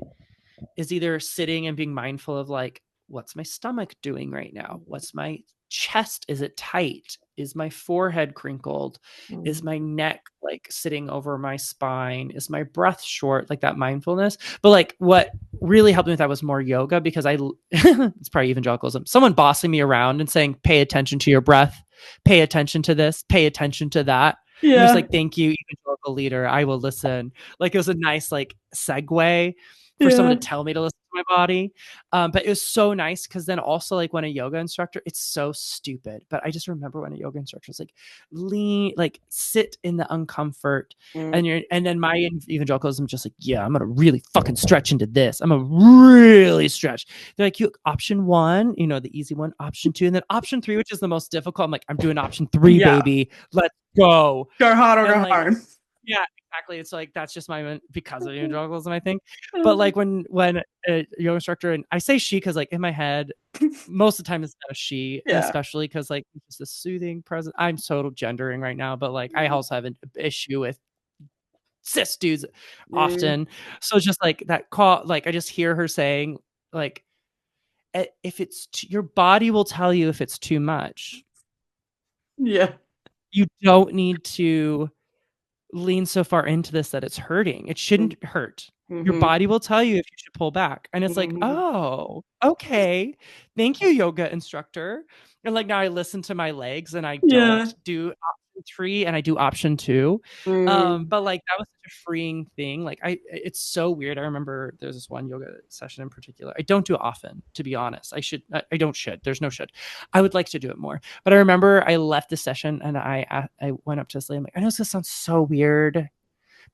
is either sitting and being mindful of like, what's my stomach doing right now? What's my chest? Is it tight? Is my forehead crinkled? Is my neck like sitting over my spine? Is my breath short? Like that mindfulness. But like what really helped me with that was more yoga, because it's probably evangelicalism. Someone bossing me around and saying, pay attention to your breath, pay attention to this, pay attention to that. Yeah. Just like, thank you, evangelical leader. I will listen. Like it was a nice like segue for someone to tell me to listen to my body. But it was so nice because then also like when a yoga instructor, it's so stupid, but I just remember when a yoga instructor was like, sit in the uncomfort, and then my evangelicalism just like, yeah, I'm gonna really fucking stretch into this. I'm gonna really stretch. They're like, you option 1, you know, the easy one, option 2, and then option 3, which is the most difficult. I'm like, I'm doing option 3, baby. Let's go. Go hard or go hard. Yeah, exactly. It's like, that's just my, because of evangelicalism, I think. But like when a yoga instructor, and I say she because like in my head, most of the time it's not a she, and especially because like it's just a soothing presence. I'm total gendering right now, but like I also have an issue with cis dudes often. So just like that call, like I just hear her saying like, if it's your body will tell you if it's too much. Yeah. You don't need to lean so far into this that it's hurting. It shouldn't hurt. Your body will tell you if you should pull back. And it's like, oh, okay. Thank you, yoga instructor. And like now I listen to my legs and I don't do option 3 and I do option 2. But like that was such a freeing thing. Like it's so weird. I remember there's this one yoga session in particular. I don't do it often, to be honest. I don't should. There's no should. I would like to do it more. But I remember I left the session and I went up to this lady. I'm like, I know this sounds so weird,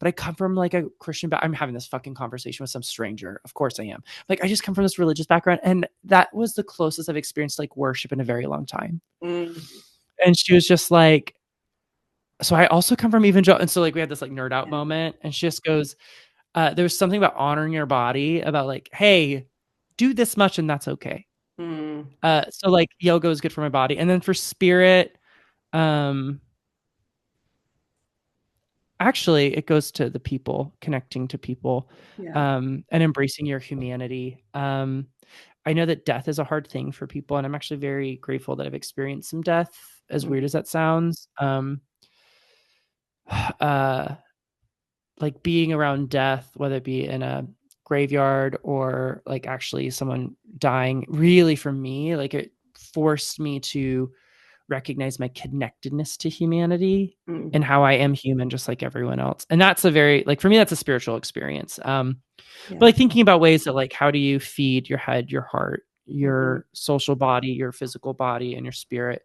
but I come from like a Christian I'm having this fucking conversation with some stranger. Of course I am. Like, I just come from this religious background. And that was the closest I've experienced like worship in a very long time. And she was just like, so I also come from evangelical. And so like we had this like nerd out moment. And she just goes, there's something about honoring your body, about like, hey, do this much and that's okay. So like yoga is good for my body. And then for spirit, actually it goes to the people, connecting to people, and embracing your humanity. I know that death is a hard thing for people, and I'm actually very grateful that I've experienced some death, as weird as that sounds. Like being around death, whether it be in a graveyard or like actually someone dying, really for me, like it forced me to recognize my connectedness to humanity and how I am human just like everyone else. And that's a very, like, for me, that's a spiritual experience. But like thinking about ways that like, how do you feed your head, your heart, your social body, your physical body, and your spirit,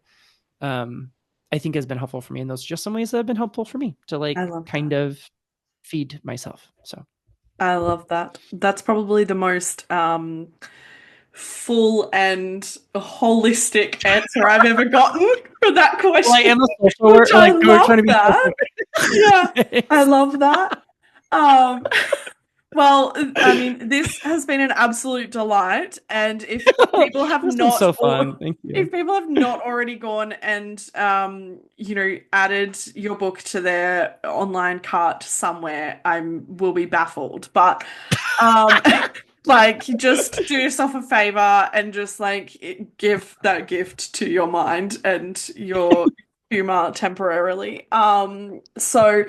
I think has been helpful for me. And those are just some ways that have been helpful for me to like kind of feed myself. So I love that. That's probably the most full and holistic answer I've ever gotten for that question. Like, I'm a social worker. I Like, we're love trying to be that. Yeah, I love that. Well, I mean, this has been an absolute delight, and if people have This has been not, so fun. Thank you. if people have not already gone and added your book to their online cart somewhere, will be baffled. But like, just do yourself a favor and just like give that gift to your mind and your humor temporarily. So.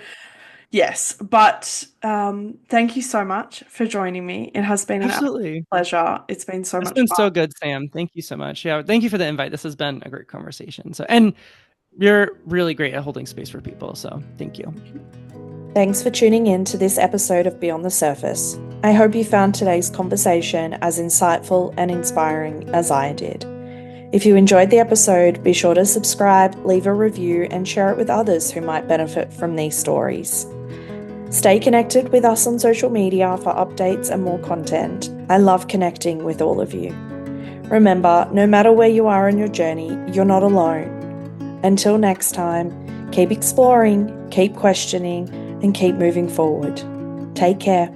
Yes, but thank you so much for joining me. It has been an absolute pleasure. It's been so much fun. It's been so good, Sam. Thank you so much. Yeah, thank you for the invite. This has been a great conversation. And you're really great at holding space for people. So thank you. Thanks for tuning in to this episode of Beyond the Surface. I hope you found today's conversation as insightful and inspiring as I did. If you enjoyed the episode, be sure to subscribe, leave a review, and share it with others who might benefit from these stories. Stay connected with us on social media for updates and more content. I love connecting with all of you. Remember, no matter where you are in your journey, you're not alone. Until next time, keep exploring, keep questioning, and keep moving forward. Take care.